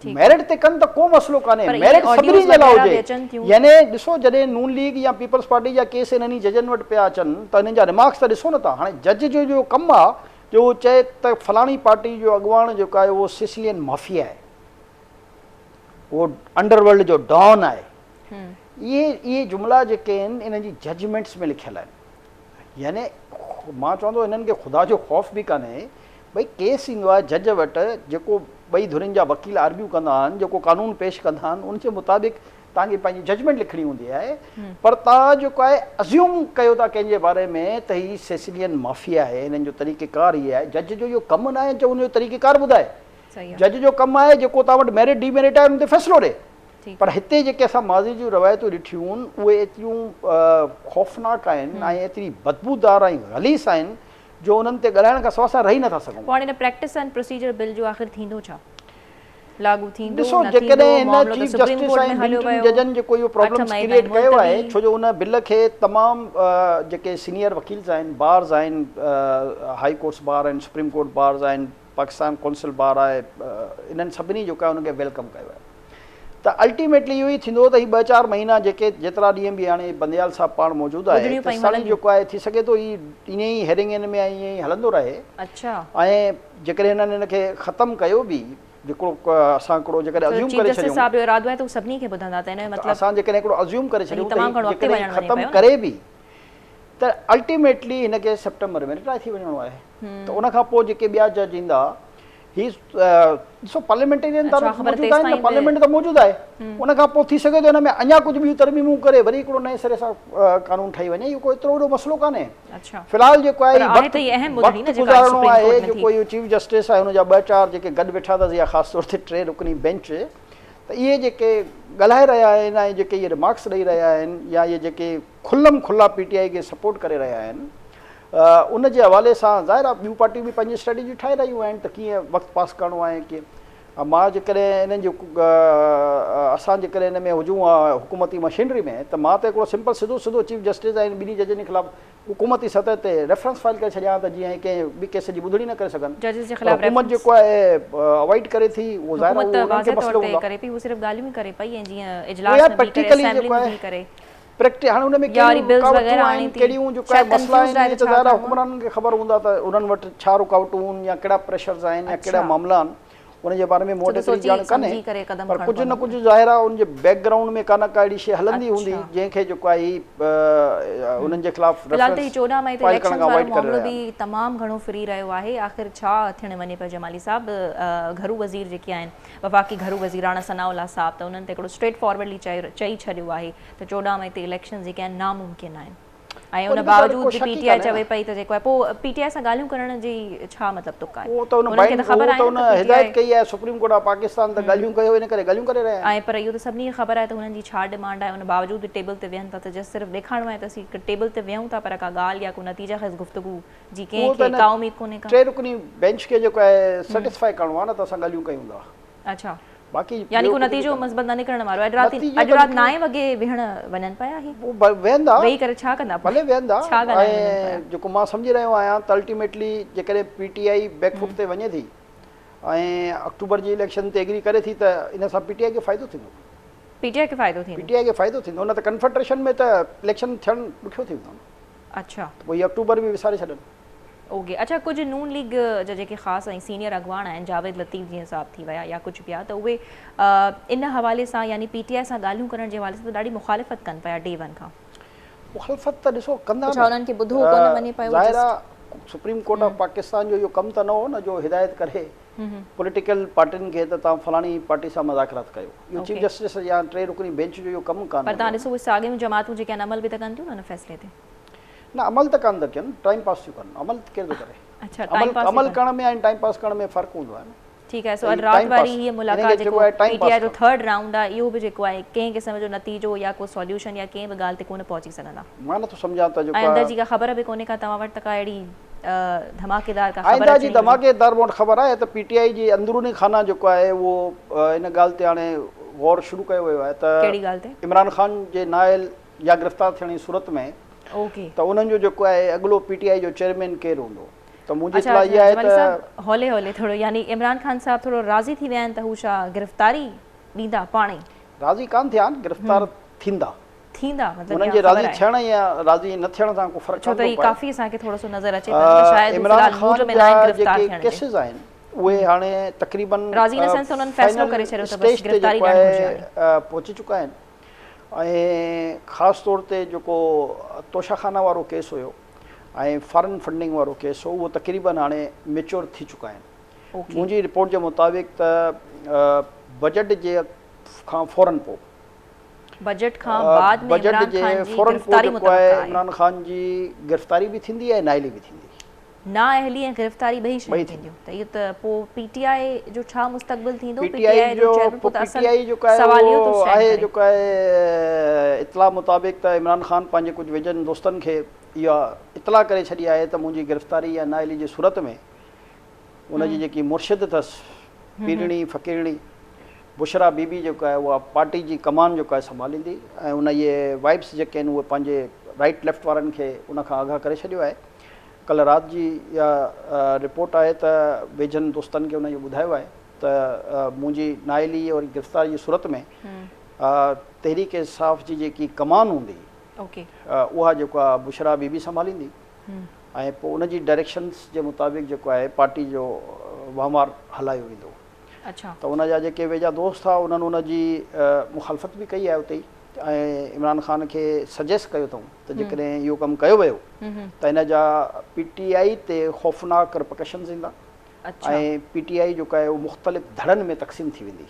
मेरिट ते कनि त को मसइलो कान्हे मेरिट सभिनी जे लाइ हुजे यानी ॾिसो जॾहिं नून लीग या पीपल्स पार्टी जा केस इन्हनि जजनि वटि पिया अचनि त हिननि जा रिमार्क्स त ॾिसो न था हाणे जज जो कमु आहे जो चए त फलाणी पार्टी जो अॻुवाण जेको आहे उहो सिसिलियन माफ़िया आहे वो अंडरवर्ल्ड जो डॉन आहे ये जुमला जेके आहिनि इन जी जजमेंट्स में लिखियल आहिनि यानी मां चवंदो हिननि खे ख़ुदा जो ख़ौफ़ बि कान्हे भई केस ईंदो आहे जज वटि जेको ॿई धुरियुनि जा वकील आर्ग्यू कंदा आहिनि जेको कानून पेश कंदा आहिनि उनजे मुताबिक़ तव्हांखे पंहिंजी जजमेंट लिखणी हूंदी आहे पर तव्हां जेको आहे अज़्यूम कयो था कंहिंजे बारे में त हीअ सिसिलियन माफ़िया आहे हिननि जो तरीक़ेकार हीअ आहे जज जो इहो कमु न आहे जो उनजो तरीक़ेकार ॿुधाए जज जो कमु आहे जेको तव्हां वटि मेरिट डीमेरिट आहे उन ते फ़ैसिलो ॾिए पर हिते जेके असां माज़ी जूं रवायतूं ॾिठियूं आहिनि उहे एतिरियूं ख़ौफ़नाक आहिनि ऐं एतिरी बदबूदार ऐं ग़लीस आहिनि जो उन्हनि ते ॻाल्हाइण खां सवाइ असां रही नथा सघूं
हाणे हिन प्रैक्टिस एंड प्रोसीजर बिल जो आख़िर थींदो छा लागू थींदो
ॾिसो जेकॾहिं हिन चीफ जस्टिस ऐं ॿिनि जजनि जेको इहो प्रॉब्लम्स क्रिएट कयो आहे छो जो उन बिल खे तमामु जेके सीनियर वकील्स आहिनि बार्स आहिनि हाई कोर्ट्स बार आहिनि सुप्रीम कोर्ट बार्स आहिनि पाकिस्तान कौंसिल बार आहे इन्हनि सभिनी जेको आहे उनखे वेलकम कयो आहे त अल्टीमेटली इहो ई थींदो त ही 2-4 महीना जेके जेतिरा ॾींहं बि हाणे बंदयाल साहब पाण मौजूदु आहे त साईं जेको आहे थी सघे थो ईअं ई हेरिंग में ईअं ई हलंदो रहे ऐं जेकॾहिं हिननि हिनखे ख़तमु कयो बि जेको असां हिकिड़ो जेकॾहिं अज़्यूम करे छॾियूं असां जेकॾहिं हिकिड़ो अज़्यूम करे छॾियूं जेकॾहिं ख़तमु करे बि त अल्टीमेटली हिनखे सेप्टेंबर में रिटायर थी वञिणो आहे त उनखां पोइ जेके ॿिया जज ईंदा ही सो पार्लियामेंटेरियन
अच्छा, ख़बर
मौजूद
तेसिताईं
आहिनि, पार्लियामेंट त मौजूद आहे, उन खां पोइ थी सघे थो हिन में अञा कुझु ॿियूं तरमीमूं करे वरी हिकिड़ो नए सिरे सां कानून ठही वञे, इहो कोई एतिरो वॾो मसइलो कान्हे।
अच्छा,
फ़िलहाल जेको आहे
पर आहे त इहा अहम ॿुधणी न
वक़्तु
जेका
गुज़ारणो
सुप्रीम
आहे,
कोर्ट में
जेको इहो चीफ जस्टिस आहे हुनजा 2-4 जेके गॾु वेठा अथसि या ख़ासि तौर ते 3 रुकनी बेंच, त इहे जेके ॻाल्हाए रहिया आहिनि ऐं जेके इहे रिमार्क्स ॾेई रहिया आहिनि या इहे जेके खुलम खुला PTI खे सपोर्ट करे रहिया आहिनि, उन जे हवाले सां ज़ाहिर आहे ॿियूं पार्टियूं बि पंहिंजी स्ट्रेटेजी ठाहे रहियूं आहिनि त कीअं वक़्तु पास करिणो आहे। कीअं मां जेकॾहिं इन्हनि जो असां जेकॾहिं हिन में हुजूं आहे हुकूमती मशीनरी में, त मां त हिकिड़ो सिंपल सिधो चीफ जस्टिस ऐं ॿिनी जजनि जे ख़िलाफ़ु हुकूमती सतह ते रेफरेंस फाइल करे छॾियां त जीअं कंहिं ॿी केस जी ॿुधणी न करे सघनि।
जजिस जे ख़िलाफ़
हुकूमत जेको आहे अवॉइड करे थी, उहो ज़ाहिर आहे
हुकूमत वाज़े तौर ते करे पई, हू सिर्फ़ ॻाल्हियूं ई करे पई ऐं जीअं इजलास में बि करे, असेंबली में बि करे
प्रैक्टिस हाणे हुन में कहिड़ियूं जेका मसला आहिनि, त ज़ाहिर आहे हुकुमराननि खे ख़बर हूंदा त उन्हनि वटि छा रुकावटूं आहिनि या कहिड़ा प्रेशर्स आहिनि या कहिड़ा मामला आहिनि, उन जे बारे में मूं वटि एतिरी ॼाण कान्हे, पर कुझु न कुझु ज़ाहिर आहे उन जे बैकग्राउंड में का न का अहिड़ी शइ हलंदी हूंदी जंहिंखे जेको आहे उन्हनि जे ख़िलाफ़
फ़िलहाल त 14 मई ते इलेक्शन वारो मामलो बि तमामु घणो फ्री रहियो आहे। आख़िर छा थियण वञे पियो जमाली साहब, घरू वज़ीर जेके आहिनि वफ़ाक़ी घरू वज़ीर राणा सनाउल्लाह साहब, त उन्हनि ते हिकिड़ो स्ट्रेट फॉरवर्डली चई छॾियो आहे त 14 मई ते इलेक्शन जेके आहिनि नामुमकिन आहिनि, ऐं उन बावजूद बि PTI चवे पई त जेको आहे पोइ PTI सां ॻाल्हियूं करण जी छा मतिलबु तुक आहे?
उहो त उन हिदायत कई आहे सुप्रीम कोर्ट ऑफ पाकिस्तान, त ॻाल्हियूं कयो, इन करे ॻाल्हियूं करे रहिया आहिनि।
ऐं पर इहो त सभिनी खे ख़बर आहे त हुननि जी छा डिमांड आहे, उन बावजूद टेबल ते वेहनि था, त जस्ट सिर्फ़ु ॾेखारिणो आहे त असीं टेबल ते वेहूं था, पर का ॻाल्हि या को नतीजा ख़ासि गुफ़्तगू जी कंहिंखे का उमेद कोन्हे का।
3 रुकनी बेंच खे जेको आहे सेटिस्फाई करिणो आहे न, त असां ॻाल्हियूं कयूं था।
अच्छा,
बाक़ी
यानी को नतीजो मस्बत न निकिरण वारो आहे। अॼु राति 9 वॻे वेहण वञनि पिया ही
वेहंदा,
वेही करे छा कंदा?
भले वेहंदा, ऐं जेको मां सम्झी रहियो आहियां त अल्टीमेटली जेकॾहिं PTI बैकफुट ते वञे थी ऐं अक्टूबर जी इलेक्शन ते एग्री करे थी, त इन सां PTI खे फ़ाइदो थींदो।
PTI खे फ़ाइदो थींदो?
PTI खे फ़ाइदो थींदो, न त कन्फेडरेशन में त इलेक्शन थियणु ॾुखियो थी वेंदो।
अच्छा,
पोइ अक्टूबर बि विसारे छॾनि।
ओके, अच्छा, कुझु नून लीग जा जेके ख़ासि ऐं सीनियर अॻवान आहिनि, जावेद लतीफ़ जीअं साहब थी विया या कुझु ॿिया, त उहे इन हवाले सां यानी PTI सां ॻाल्हियूं करण जे हवाले सां त ॾाढी मुख़ालिफ़त कनि पिया डे 1 खां।
मुख़ालिफ़त त ॾिसो कंदा,
उन्हनि खे ॿुधो कोन वञे पियो।
ज़ाहिर आहे सुप्रीम कोर्ट ऑफ पाकिस्तान जो इहो कमु त न हो न जो हिदायत करे पॉलिटिकल पार्टियुनि खे त तव्हां फलाणी पार्टी सां मुज़ाकरात कयो। इहो चीफ जस्टिस या 3 रुकनी बेंच जो इहो कमु कान्हे।
पर तव्हां ॾिसो साॻियूं जमातूं जेके आहिनि अमल बि त कनि थियूं न फ़ैसिले ते?
न, अमल त कान था कनि, टाइम पास थियूं कनि, अमल केरु थो करे?
अच्छा,
अमल करण में ऐं टाइम पास करण में फ़र्क़ु हूंदो आहे न।
ठीकु आहे, सो अॼु राति वारी हीअ मुलाक़ात जेको PTI जो 3rd राउंड आहे, इहो बि जेको आहे कंहिं क़िस्म जो नतीजो या को सॉल्यूशन या कंहिं बि ॻाल्हि ते कोन पहुची सघंदा?
मां नथो सम्झां त जेको
अंदर जी का ख़बर बि कोन्हे का तव्हां वटि त का अहिड़ी धमाकेदार का ख़बर
आइंदा जी धमाकेदार मूं वटि ख़बर आहे त PTI जी अंदरूनी खाना जेको आहे उहो इन ॻाल्हि ते हाणे गौर शुरू कयो वियो आहे त
कहिड़ी ॻाल्हि ते?
इमरान ख़ान जे नायल या गिरफ़्तार थियण जी सूरत में
ओके,
त उन्हनि जो जेको आहे अॻिलो PTI जो चेयरमैन केरु हूंदो, त मुंहिंजी इतला इहा आहे त
हौले हौले थोरो, यानी इमरान ख़ान साहब थोरो राज़ी थी विया आहिनि त हू छा गिरफ़्तारी ॾींदा पाणे?
राज़ी कान थिया आहिनि, गिरफ़्तार थींदा,
मतिलबु
उन्हनि जे राज़ी थियण या राज़ी न थियण सां को फ़र्क़ु
छो त ही काफ़ी असांखे थोरो सो नज़र अचे थो शायदि इमरान ख़ान में न गिरफ़्तार थियण
केसेस आहिनि उहे हाणे तक़रीबन
राज़ी इन सेंस उन्हनि फ़ैसिलो करे छॾियो त बस गिरफ़्तारी
पहुची चुका आहिनि। ऐं ख़ासि तौर ते जेको तोशाखाना वारो केस हुयो ऐं फॉरेन फंडिंग वारो केस हो, उहो तक़रीबन हाणे मेच्योर थी चुका आहिनि। मुंहिंजी रिपोर्ट जे मुताबिक़ त बजट जे खां फ़ौरन पोइ बजट जे फ़ौरन पोइ जेको आहे इमरान ख़ान जी गिरफ़्तारी बि थींदी ऐं नाइली बि थींदी।
नाअहली ऐं गिरफ़्तारी ॿई शयूं थींदियूं, त इहो त पोइ PTI जो छा मुस्तक़बिल थींदो?
PTI जो जेको आहे जेको आहे इतला मुताबिक़ त इमरान ख़ान पंहिंजे कुझु वेझनि दोस्तनि खे इहा इतला करे छॾी आहे त मुंहिंजी गिरफ़्तारी या नाअहली जी सूरत में उनजी जेकी मुर्शिद अथसि पीरणी फ़क़ीरणी बुशरा बीबी जेको आहे उहा पार्टी जी कमान जेको आहे संभालींदी ऐं उन इहे वाइब्स जेके आहिनि उहे पंहिंजे राइट लेफ्ट वारनि खे उनखां आगाह करे छॾियो आहे। कल्ह राति जी इहा रिपोर्ट आहे त वेझनि दोस्तनि खे उन इहो ॿुधायो आहे त मुंहिंजी नाइली और गिरफ़्तारी जी सूरत में तहरीक इंसाफ़ जी जेकी कमान हूंदी उहा जेको आहे बुशरा बीबी संभालींदी ऐं पोइ उनजी डायरेक्शन्स जे मुताबिक़ जेको आहे पार्टी जो वहिंवार हलायो वेंदो।
अच्छा,
त उनजा जेके वेझा दोस्त हुआ उन्हनि उनजी मुखालफ़त बि कई आहे उते ई ऐं इमरान ख़ान खे सजेस्ट कयो अथऊं त जेकॾहिं इहो कमु कयो वियो त हिन जा PTI ते ख़ौफ़नाक रिपकशन्स ईंदा
अच्छा।
ऐं PTI जेको आहे उहो मुख़्तलिफ़ धड़नि में तक़सीम थी वेंदी।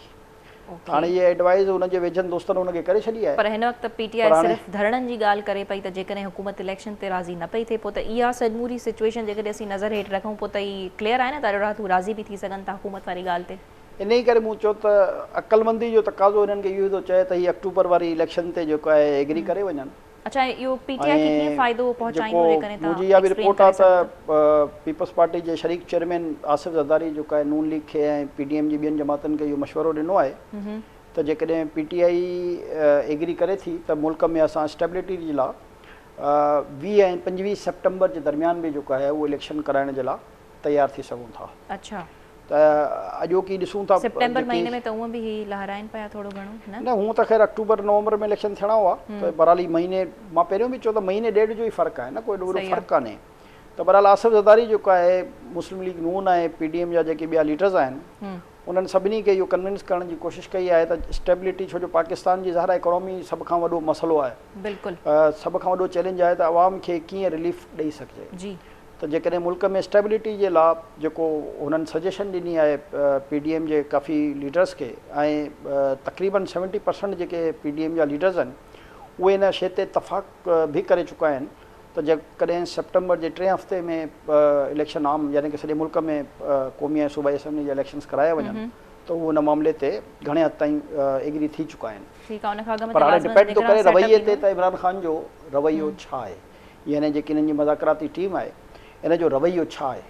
ओके।
हाणे इहा एडवाइस हुनजे वेझनि दोस्तनि हुनखे करे छॾी आहे।
पर हिन वक़्तु PTI
पर हाणे
सिर्फ़ु धरणनि जी ॻाल्हि करे पई त जेकॾहिं हुकूमत इलेक्शन ते राज़ी न पई थिए पोइ त इहा समूरी सिचुएशन जेकॾहिं असीं नज़र हेठि रखूं पोइ त ई क्लियर आहे न त अहिड़ा हू राज़ी बि थी सघनि था हुकूमत वारी ॻाल्हि ते।
इन ई करे मूं चयो त अक़लमंदी जो तक़ाज़ो हिननि खे इहो थो चए त हीअ अक्टूबर वारी इलेक्शन ते जेको आहे एग्री करे वञनि।
अच्छा, इहो PTI खे कीअं फ़ाइदो पहुचाईंदो जेकॾहिं तव्हां
मुंहिंजी इहा बि
एक्सप्लेन
रिपोर्ट
करे
आहे
सघो
त पीपल्स पार्टी जे शरीक चेयरमैन आसिफ ज़रदारी जेको आहे नून लीग खे ऐं PDM जी ॿियनि जमातनि खे इहो मशवरो ॾिनो आहे त जेकॾहिं PTI एग्री करे थी त मुल्क में असां स्टेबिलिटी जे लाइ 20 ऐं 25 सेप्टेम्बर जे दरमियान में जेको आहे उहो इलेक्शन कराइण जे लाइ तयारु थी सघूं था।
अच्छा।
त अॼोकी ॾिसूं था
सितंबर महीने में त उअं बि ही लहराइनि पिया थोरो घणो
न हूअं त ख़ैर अक्टूबर नवंबर में इलेक्शन थियणा हुआ त बहरहाल महीने मां पहिरियों बि चयो त महीने ॾेढ जो ई फ़र्क़ु आहे न, कोई एॾो वॾो फ़र्क़ु कान्हे। त बहरहाल आसिफ ज़रदारी जेको आहे मुस्लिम लीग नून ऐं PDM जा जेके ॿिया लीडर्स आहिनि उन्हनि सभिनी खे इहो कन्विंस करण जी कोशिशि कई आहे त स्टेबिलिटी, छो जो पाकिस्तान जी ज़ाहिर इकोनॉमी सभ खां वॾो मसइलो आहे,
बिल्कुलु
सभ खां वॾो चैलेंज आहे त आवाम खे कीअं रिलीफ ॾेई सघिजे।
जी।
त जेकॾहिं मुल्क में स्टेबिलिटी जे लाइ जेको हुननि सजेशन ॾिनी आहे PDM जे काफ़ी लीडर्स खे ऐं तक़रीबन 70% जेके PDM जा लीडर्स आहिनि उहे इन शइ ते इतफ़ाक़ बि करे चुका आहिनि त जेकॾहिं सेप्टेम्बर जे 3 हफ़्ते में इलेक्शन आम यानी कि सॼे मुल्क में क़ौमी ऐं सूबाई असम्बली जा इलेक्शंस कराया वञनि त उहो उन मामले ते घणे हद ताईं एग्री थी चुका आहिनि। पर हाणे डिपेंड थो करे रवैये ते त इमरान ख़ान जो रवैयो छा आहे, यानी जेकी हिननि जी मज़ाकराती टीम आहे इन जो रवैयो छा आहे।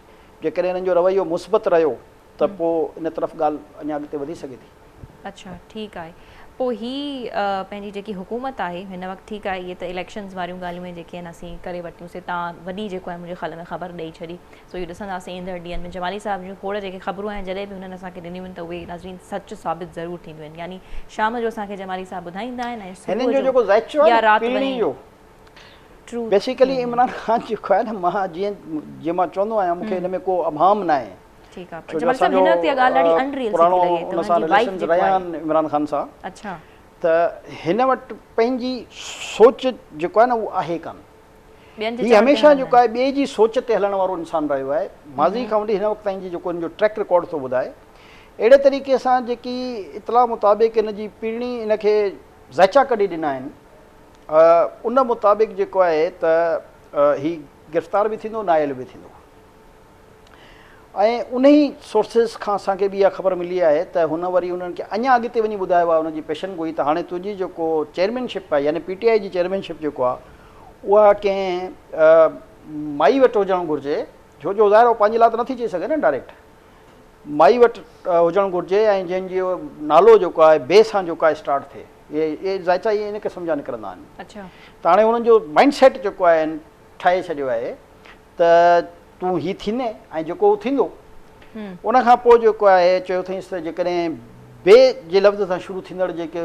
जेकॾहिं हिननि जो रवैयो मुस्बत रहियो त पोइ इन तरफ़ ॻाल्हि अञा अॻिते वधी सघे थी।
अच्छा, ठीकु आहे। पोइ ही पंहिंजी जेकी हुकूमत आहे हिन वक़्तु ठीकु आहे, इहे त इलेक्शन्स वारियूं ॻाल्हियूं में जेके आहिनि असीं करे वरितियूंसीं, तव्हां वॾी जेको आहे मुंहिंजे ख़्याल में ख़बर ॾेई छॾी। सो इहो ॾिसंदासीं ईंदड़ ॾींहंनि में जमाली साहिब जूं खोड़ जेके ख़बरूं आहिनि जॾहिं बि हुननि असांखे ॾिनियूं आहिनि त उहे नाज़रीन सच साबित ज़रूरु थींदियूं आहिनि। यानी शाम जो असांखे जमाली साहिब ॿुधाईंदा आहिनि ऐं या राति वञी ट्रू
बेसिकली इमरान ख़ान जेको आहे न, मां जीअं मां चवंदो आहियां मूंखे हिन में को अभाम न आहे।
ठीकु आहे, जमाली साहिब हिन ते ॻाल्हि ॾाढी अनरियल थी लॻे
उन सां रिलेशन्स रहिया आहिनि इमरान ख़ान सां।
अच्छा।
त हिन वटि पंहिंजी सोच जेको आहे न उहो आहे कान। हीअ हमेशह जेको आहे ॿिए जी सोच ते हलण वारो इंसानु रहियो आहे माज़ी खां वठी हिन वक़्तु ताईं जी जेको हिन जो ट्रैक रिकॉर्ड थो ॿुधाए। अहिड़े तरीक़े सां जेकी इतला मुताबिक़ हिन जी पीढ़ी हिन खे ज़ाइचा कढी ॾिना आहिनि उन मुताबिक़ जेको आहे त ही गिरफ़्तार बि थींदो, नायल बि थींदो। ऐं उन ई सोर्सिस खां असांखे बि इहा ख़बर मिली आहे त हुन वरी उन्हनि खे अञा अॻिते वञी ॿुधायो आहे हुनजी पेशन गोई त हाणे तुंहिंजी जेको चेयरमैनशिप आहे यानी PTI जी चेयरमैनशिप जेको आहे उहा कंहिं माई वटि हुजणु घुरिजे, छो जो ज़ाहिर उहो पंहिंजे लाइ त नथी चई सघे न डायरेक्ट, माई वटि हुजणु घुरिजे ऐं जंहिंजो नालो जेको आहे ॿिए सां जेको आहे स्टार्ट थिए। इहे ज़ाइचा इहे इन खे सम्झा निकिरंदा आहिनि।
अच्छा।
त हाणे हुननि जो माइंड सेट जेको आहे ठाहे छॾियो आहे त तूं हीअ थींदे ऐं जेको उहो थींदो। उन खां पोइ जेको आहे चयो अथईंसि त जेकॾहिं ॿिए जे लफ़्ज़ सां शुरू थींदड़ जेके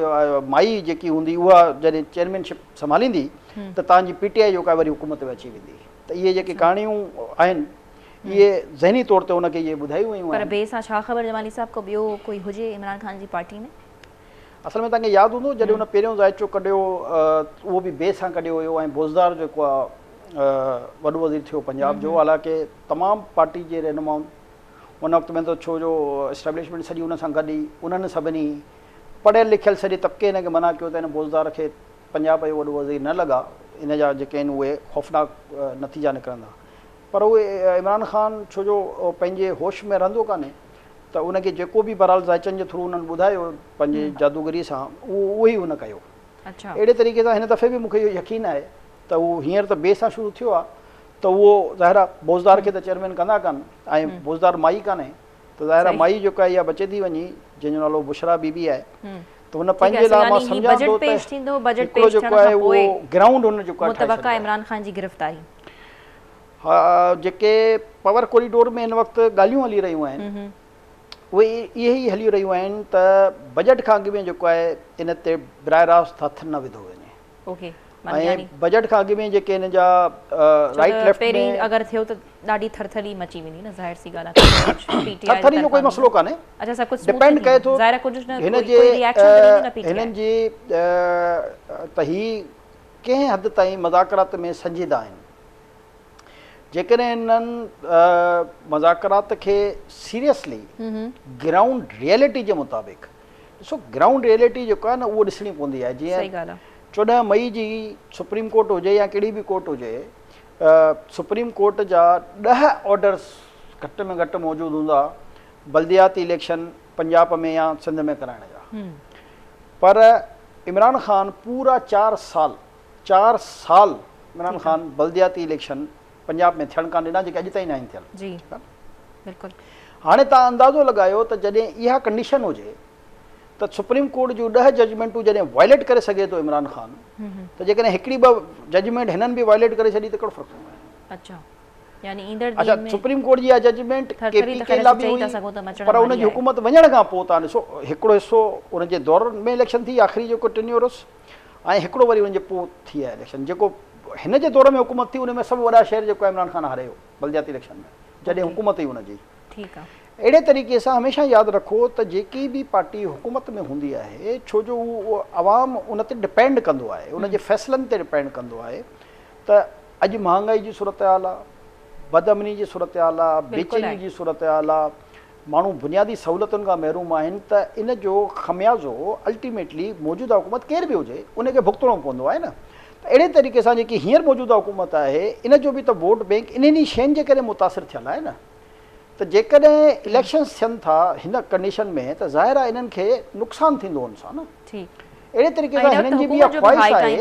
माई जेकी हूंदी उहा जॾहिं चेयरमैनशिप संभालींदी त तव्हांजी PTI जेका वरी हुकूमत में अची वेंदी। त इहे जेके कहाणियूं आहिनि इहे ज़हनी तौर ते उनखे इहे ॿुधायूं वयूं
पर ॿिए सां छा ख़बर जमाली साहिब को ॿियो कोई हुजे इमरान ख़ान जी पार्टी में?
असल में तव्हांखे यादि हूंदो जॾहिं हुन पहिरियों ज़ाइचो कढियो उहो बि ॿिए सां कढियो हुयो ऐं बोज़दार जेको आहे वॾो वज़ीर थियो पंजाब जो, हालांकि तमामु पार्टी जे रहनुमाउनि उन वक़्त में त छो जो इस्टेब्लिशमेंट सॼी उन सां गॾु ई उन्हनि सभिनी पढ़ियल लिखियल सॼे तबिके हिनखे मना कयो त हिन बोज़दार खे पंजाब जो वॾो वज़ीर न लॻा, इन जा जेके आहिनि उहे ख़ौफ़नाक नतीजा निकिरंदा। पर उहे इमरान ख़ान छो जो पंहिंजे होश में रहंदो कान्हे त उनखे जेको बि बहरहाल ज़ाइचनि जे थ्रू उन्हनि ॿुधायो पंहिंजे जादूगरी सां उहो ई उन कयो।
अच्छा।
अहिड़े तरीक़े सां हिन दफ़े बि मूंखे इहो यकीन आहे त उहो हींअर त ॿिए सां शुरू थियो आहे त उहो ज़ाहिर आहे बोज़दार खे त चेयरमैन कंदा कान ऐं बोज़दार माई कान्हे त ज़ाहिर आहे माई जेका इहा बचे थी वञी जंहिंजो नालो बुशरा बीबी आहे त हुन पंहिंजे लाइ मां सम्झां थो त हिकिड़ो जेको आहे उहो ग्राउंड हुन जेको आहे
इमरान ख़ान जी गिरफ़्तारी।
हा, जेके पावर कॉरिडोर में हिन वक़्तु ॻाल्हियूं हली रहियूं आहिनि उहे इहे ई हली रहियूं आहिनि त बजट खां अॻु में जेको आहे इन ते बराह रास्त हथ न विधो वञे।
ओके।
ऐं बजट खां अॻु में जेके हिन जा राइट लेफ्ट
में अगरि थियो त ॾाढी थरथरी मची वेंदी न, ज़ाहिर सी ॻाल्हि आहे।
थरथरी जो कोई मसइलो कान्हे।
अच्छा, सब कुछ
डिपेंड कए थो
हिन जे
हिननि जी त ही कंहिं हद ताईं मज़ाकरात में संजीदा आहिनि। जेकॾहिं इन्हनि मज़ाकरात खे सीरियसली ग्राउंड रियलिटी जे मुताबिक़ ॾिसो, ग्राउंड रियलिटी जेको आहे न उहो ॾिसणी पवंदी आहे। जीअं 14 मई जी सुप्रीम कोर्ट हुजे या कहिड़ी बि कोर्ट हुजे, सुप्रीम कोर्ट जा 10 ऑर्डर्स घटि में घटि मौजूदु हूंदा बल्दियाती इलेक्शन पंजाब में या सिंध में कराइण जा। पर इमरान ख़ान पूरा 4 साल इमरान ख़ान बल्दियाती इलेक्शन पंजाब में थियण कान ॾिना, जेके अॼु ताईं न आहिनि थियल।
जी बिल्कुलु।
हाणे तव्हां अंदाज़ो लॻायो त जॾहिं इहा कंडीशन हुजे त सुप्रीम कोर्ट जूं 10 जजमेंटूं जॾहिं वायलेट करे सघे थो इमरान ख़ान, त जेकॾहिं हिकिड़ी 2 जजमेंट हिननि बि वायलेट करे छॾी त कहिड़ो फ़र्क़ु पवंदो आहे?
अच्छा, यानी ईंदड़
अच्छा, सुप्रीम कोर्ट जी इहा जजमेंट केपीके लाइ बि हुई, पर उनजी हुकूमत वञण खां पोइ तव्हां ॾिसो हिकिड़ो हिसो उनजे दौर में इलेक्शन थी, आख़िरी जेको टेन्योरस, ऐं हिकिड़ो वरी उनजे पोइ थी आहे इलेक्शन। जेको हिन जे दौर में हुकूमत थी उन में सभु वॾा शहर जेको आहे इमरान ख़ान हारे वियो बल्दियाती इलेक्शन में, जॾहिं हुकूमत हुई हुनजी।
ठीकु आहे।
अहिड़े तरीक़े सां हमेशह यादि रखो त जेकी बि पार्टी हुकूमत में हूंदी आहे, छो जो उहो आवाम उन ते डिपेंड कंदो आहे, उनजे फ़ैसिलनि ते डिपेंड कंदो आहे। त अॼु महांगाई जी सूरत हाल आहे, बदअमनी जी सूरत हाल आहे, बेचैनी जी सूरत हाल आहे, माण्हू बुनियादी सहूलियतुनि खां महरूम आहिनि, त इन जो ख़मियाज़ो अल्टीमेटली मौजूदा हुकूमत केर बि हुजे उनखे भुगतणो पवंदो आहे न। त अहिड़े तरीक़े सां जेकी हींअर मौजूदा हुकूमत आहे इन जो बि त वोट बैंक इन्हनि शयुनि जे करे मुतासिर थियल आहे न। त जेकॾहिं इलेक्शन्स थियनि था हिन कंडीशन में त ज़ाहिर आहे इन्हनि खे नुक़सानु थींदो हुन सां न। अहिड़े तरीक़े सां हिननि जी बि इहा ख्वाहिश आहे,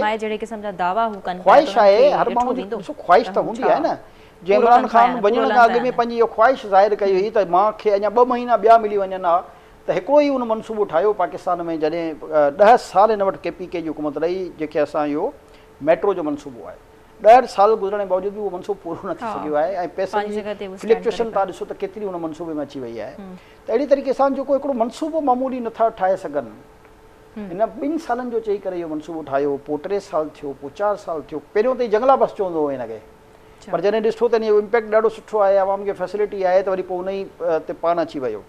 ख्वाहिश आहे हर माण्हू जी, ॾिसो ख्वाहिश त हूंदी आहे न। जीअं इमरान ख़ान वञण खां अॻु में पंहिंजी इहो ख्वाहिश ज़ाहिर कई हुई त मूंखे अञा 2 महीना ॿिया मिली वञनि हा, त हिकिड़ो ई उन मनसूबो ठाहियो पाकिस्तान में जॾहिं 10 साल हिन वटि केपीके जी हुकूमत रही, जेके असां इहो मेट्रो जो मनसूबो आहे 10 साल गुज़रण जे बावजूद बि उहो मनसूबो पूरो न थी सघियो आहे, ऐं पैसनि जी फ्लक्चुएशन तव्हां ॾिसो त केतिरी उन मनसूबे में अची वई आहे। त अहिड़ी तरीक़े सां जेको हिकिड़ो मनसूबो मामूली नथा ठाहे सघनि, हिन 2 सालनि जो चई करे इहो मनसूबो ठाहियो, पोइ 3 साल थियो, पोइ 4 साल थियो, पहिरियों त जंगला बस चवंदो हो हिनखे, पर जॾहिं ॾिठो त इहो इम्पैक्ट ॾाढो सुठो आहे, आवाम खे फैसिलिटी आहे, त वरी पोइ उन ई ते पाण अची वियो।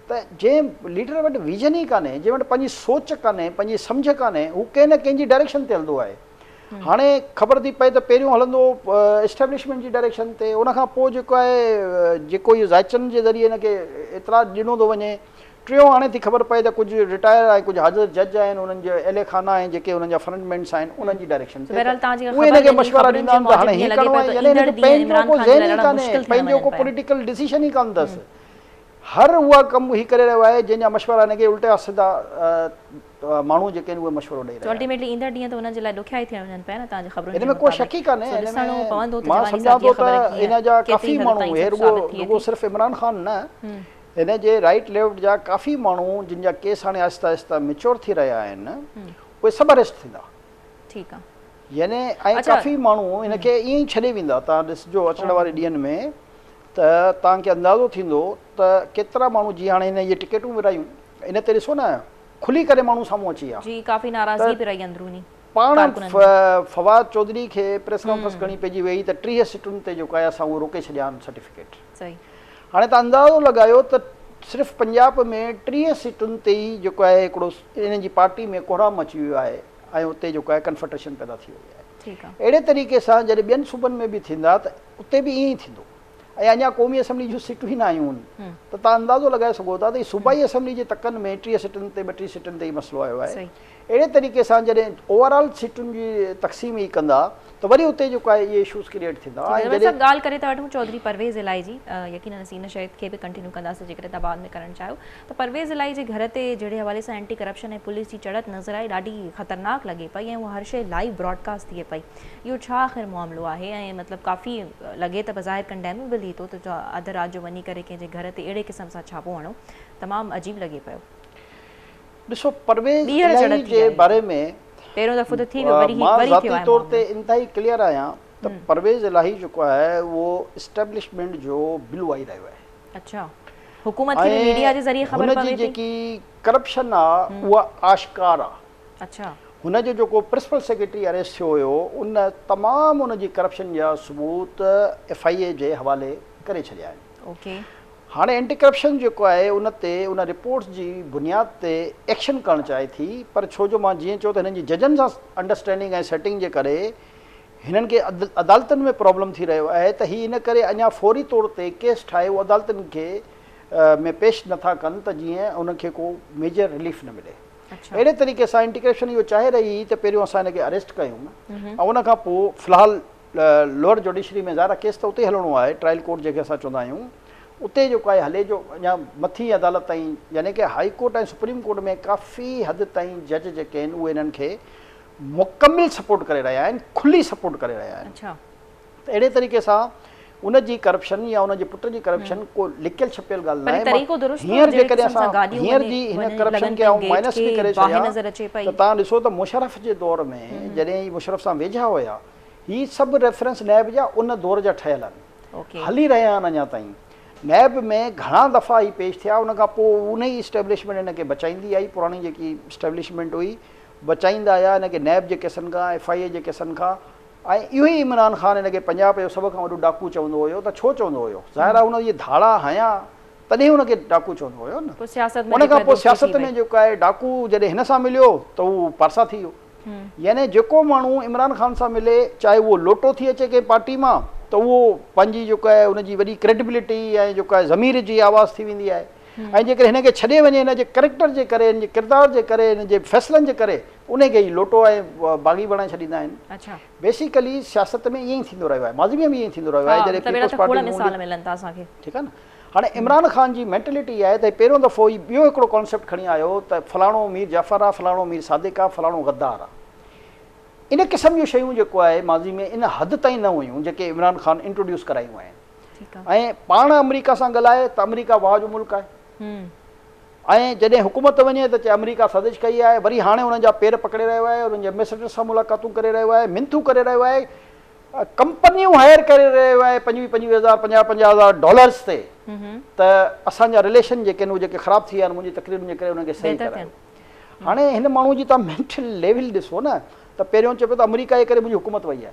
त जंहिं लीडर वटि विजन ई कान्हे, जंहिं वटि पंहिंजी सोच कान्हे, पंहिंजी सम्झ कान्हे, हू कंहिं न कंहिंजी डायरेक्शन ते हलंदो आहे। हाणे ख़बर थी पए त पहिरियों हलंदो एस्टेब्लिशमेंट जी डायरेक्शन ते, उनखां पोइ जेको आहे जेको इहो ज़ाइचनि जे ज़रिए हिनखे इतलाह ॾिनो थो वञे, टियों हाणे थी ख़बर पए त कुझु रिटायर आहे, कुझु हाज़िर जज आहिनि, उन्हनि जे एले खाना आहिनि जेके उन्हनि जा फ्रंटमेंट्स आहिनि, उन्हनि जी डायरेक्शन ते उहे हिनखे मशवरा ॾींदा आहिनि त हाणे हीअ करिणो आहे, यानी हिनखे पंहिंजो को ज़हन ई कान्हे, पंहिंजो को पॉलिटिकल डिसीजन ई कान अथसि। हर उहा कमु ही करे रहियो आहे जंहिंजा मशवरा हिनखे उल्टा सिधा माण्हू जेके आहिनि उहे मशवरो ॾेई रहिया आहिनि।
अल्टीमेटली ईंदड़ ॾींहं त उन्हनि जे लाइ ॾुखियाई थियण वञनि पिया न तव्हांजी ख़बरुनि जे
हिन में को शक ई कान्हे। मां सम्झां थो त इन जा काफ़ी माण्हू, हे रुगो सिर्फ़ु इमरान ख़ान न, हिन जे राइट लेफ्ट जा काफ़ी माण्हू जिन जा केस हाणे आहिस्ता आहिस्ता मैच्योर थी रहिया आहिनि, उहे सभु अरेस्ट थींदा।
ठीकु आहे।
यानी ऐं काफ़ी माण्हू हिनखे ईअं ई छॾे वेंदा। तव्हां ॾिसिजो अचण वारे ॾींहंनि में त तव्हांखे अंदाज़ो थींदो त केतिरा माण्हू, जीअं हाणे हिन इहे टिकेटूं विरायूं, इन ते ॾिसो न खुली करे माण्हू साम्हूं अची विया।
जी, काफ़ी नाराज़गी बि रही अंदरूनी।
पाण फवाद चौधरी खे प्रेस कॉन्फ्रेंस करणी पइजी वई त 30 सीटुनि ते जेको आहे असां उहो रोके छॾिया आहिनि सर्टिफिकेट।
सही।
हाणे तव्हां अंदाज़ो लॻायो त सिर्फ़ु पंजाब में 30 सीटुनि ते ई जेको आहे हिकिड़ो इन जी पार्टी में कोहराम अची वियो आहे, ऐं उते जेको आहे कन्फर्टेशन पैदा थी वई आहे।
ठीकु आहे।
अहिड़े तरीक़े सां जॾहिं ॿियनि सूबनि में बि थींदा त उते बि ईअं ई थींदो, ऐं अञा क़ौमी असैम्बली जूं सीटूं ई न आयूं आहिनि, त तव्हां अंदाज़ो लॻाए सघो था त सूबाई असैम्बली जे तकनि में 30 सीटुनि ते 32 सीटुनि ते ई मसइलो आयो आहे। अहिड़े तरीक़े सां जॾहिं ओवरऑल सीटुनि जी तक़सीम ई कंदा त वरी उते जेको आहे इहे इशूज़ क्रिएट थींदा।
ॻाल्हि करे था वठूं चौधरी परवेज़ इलाही जी, यकीनन असीं इन शइ खे बि कंटिन्यू कंदासीं जेकॾहिं तव्हां बाद में करणु चाहियो त परवेज़ इलाही जे घर ते जहिड़े हवाले सां एंटी करप्शन ऐं पुलिस जी चढ़त नज़र आई, ॾाढी ख़तरनाक लॻे पई, ऐं उहा हर शइ लाइव ब्रॉडकास्ट थिए पई। इहो छा आख़िर मामिलो आहे, ऐं मतिलबु काफ़ी लॻे त बज़ाहिर कंडेमेबल ई थो त अधु राति जो वञी करे कंहिंजे घर ते अहिड़े क़िस्म सां छापो हणो, तमामु अजीब लॻे पियो।
ॾिसो परवेज़ इलाही जे बारे में
पहिरियों दफ़ो त थी वियो, वरी
मां ज़ाती तौर ते इंतहाई क्लियर आहियां त परवेज़ इलाही जेको आहे उहो इस्टेब्लिशमेंट जो बिलु आई रहियो आहे।
अच्छा, हुकूमत खे मीडिया जे ज़रिए ख़बर पवे थी।
हुनजी जेकी करप्शन आहे उहा आश्कार आहे।
अच्छा,
हुनजो जेको प्रिंसिपल सेक्रेटरी अरेस्ट थियो हुयो, उन तमामु हुनजी करप्शन जा सबूत FIA जे हवाले करे छॾिया आहिनि।
ओके।
हाणे एंटी करप्शन जेको आहे उन ते उन रिपोर्ट्स जी बुनियाद ते एक्शन करणु चाहे थी, पर छो जो मां जीअं चयो त हिननि जी जजनि सां अंडरस्टैंडिंग ऐं सेटिंग जे करे हिननि खे अदालतनि में प्रॉब्लम थी रहियो आहे त हीअ इन करे अञा फौरी तौर ते केस ठाहे उहो अदालतनि खे में पेश नथा कनि त जीअं उनखे को मेजर रिलीफ न मिले। अहिड़े तरीक़े सां इंटीग्रेशन इहो चाहे रही त पहिरियों असां हिनखे अरेस्ट कयूं ऐं उन खां पोइ फ़िलहालु लोअर जुडिशरी में ज़ाहिर केस त उते हलणो आहे, ट्रायल कोर्ट जेके असां चवंदा आहियूं उते जेको आहे हले जो अञा मथी अदालत ताईं, यानी कि हाई कोर्ट ऐं सुप्रीम कोर्ट में काफ़ी हद ताईं जज जेके आहिनि उहे हिननि खे मुकमिल सपोर्ट करे रहिया आहिनि, खुली सपोर्ट करे रहिया आहिनि। त अहिड़े तरीक़े सां उनजी करप्शन या उनजे पुट जी करप्शन को लिकियल छपियल ॻाल्हि न आहे। हींअर जेकॾहिं असां हींअर जी हिन करप्शन खे आउं माइनस बि करे छॾियां त तव्हां ॾिसो त मुशर्रफ जे दौर में जॾहिं ही मुशर्रफ सां वेझा हुया, ही सभु रेफरेंस नैब जा उन दौर जा ठहियल आहिनि, हली रहिया आहिनि अञा ताईं। नैब में घणा दफ़ा ही पेश थिया, उन खां पोइ उन ई इस्टेब्लिशमेंट हिनखे बचाईंदी आई, पुराणी जेकी इस्टेब्लिशमेंट हुई बचाईंदा आया हिनखे नैब जे केसनि खां, FIA जे केसनि खां। ऐं इहो ई इमरान ख़ान हिनखे पंजाब जो सभ खां वॾो डाकू चवंदो हुयो, त छो चवंदो हुयो? ज़ाहिर आहे हुन जी धाड़ा हयां तॾहिं हुनखे डाकू चवंदो हुयो न। उन खां पोइ सियासत में जेको आहे डाकू जॾहिं हिन सां मिलियो त उहो पारसा थी वियो। यानी जेको माण्हू इमरान ख़ान सां मिले, चाहे उहो लोटो थी अचे कंहिं पार्टी मां, त उहो पंहिंजी जेको आहे उनजी वॾी क्रेडिबिलिटी ऐं जेको आहे ज़मीर जी आवाज़ थी वेंदी आहे। ऐं जेकर हिनखे छॾे वञे हिन जे करेक्टर जे करे, हिन जे किरदार जे करे, हिन जे फ़ैसिलनि जे करे, उनखे ई लोटो ऐं बाग़ी बणाए छॾींदा आहिनि। बेसिकली सियासत में ईअं ई थींदो रहियो आहे, माज़ी में बि ईअं थींदो रहियो आहे। जॾहिं पीपल्स पार्टी ठीकु आहे न। हाणे इमरान ख़ान जी मेंटेलिटी आहे त पहिरियों दफ़ो ई ॿियो हिकिड़ो कॉन्सेप्ट खणी आयो त फलाणो मीर जाफ़र आहे, फलाणो मीर सादिक आहे, फलाणो गद्दार आहे। इन क़िस्म जूं शयूं जेको आहे माज़ी में इन हद ताईं न हुयूं जेके इमरान ख़ान इंट्रोड्यूस करायूं आहिनि। ऐं पाण अमेरिका सां ॻाल्हाए त अमेरिका वाह जो मुल्क आहे, ऐं जॾहिं हुकूमत वञे त चए अमेरिका साज़िश कई आहे। वरी हाणे हुननि जा पेर पकिड़े रहियो आहे, उन्हनि जे एम्बेसडर सां मुलाक़ातूं करे रहियो आहे, मिंथूं करे रहियो आहे, कंपनियूं हायर करे रहियो आहे $25,000 ते, त असांजा रिलेशन जेके आहिनि उहे जेके ख़राबु थी विया आहिनि मुंहिंजी तकरीरुनि जे करे उनखे सही करायो। हाणे हिन माण्हू जी तव्हां मेंटल लेवल ॾिसो न, त पहिरियों चए पियो त अमेरिका जे करे मुंहिंजी हुकूमत वई आहे,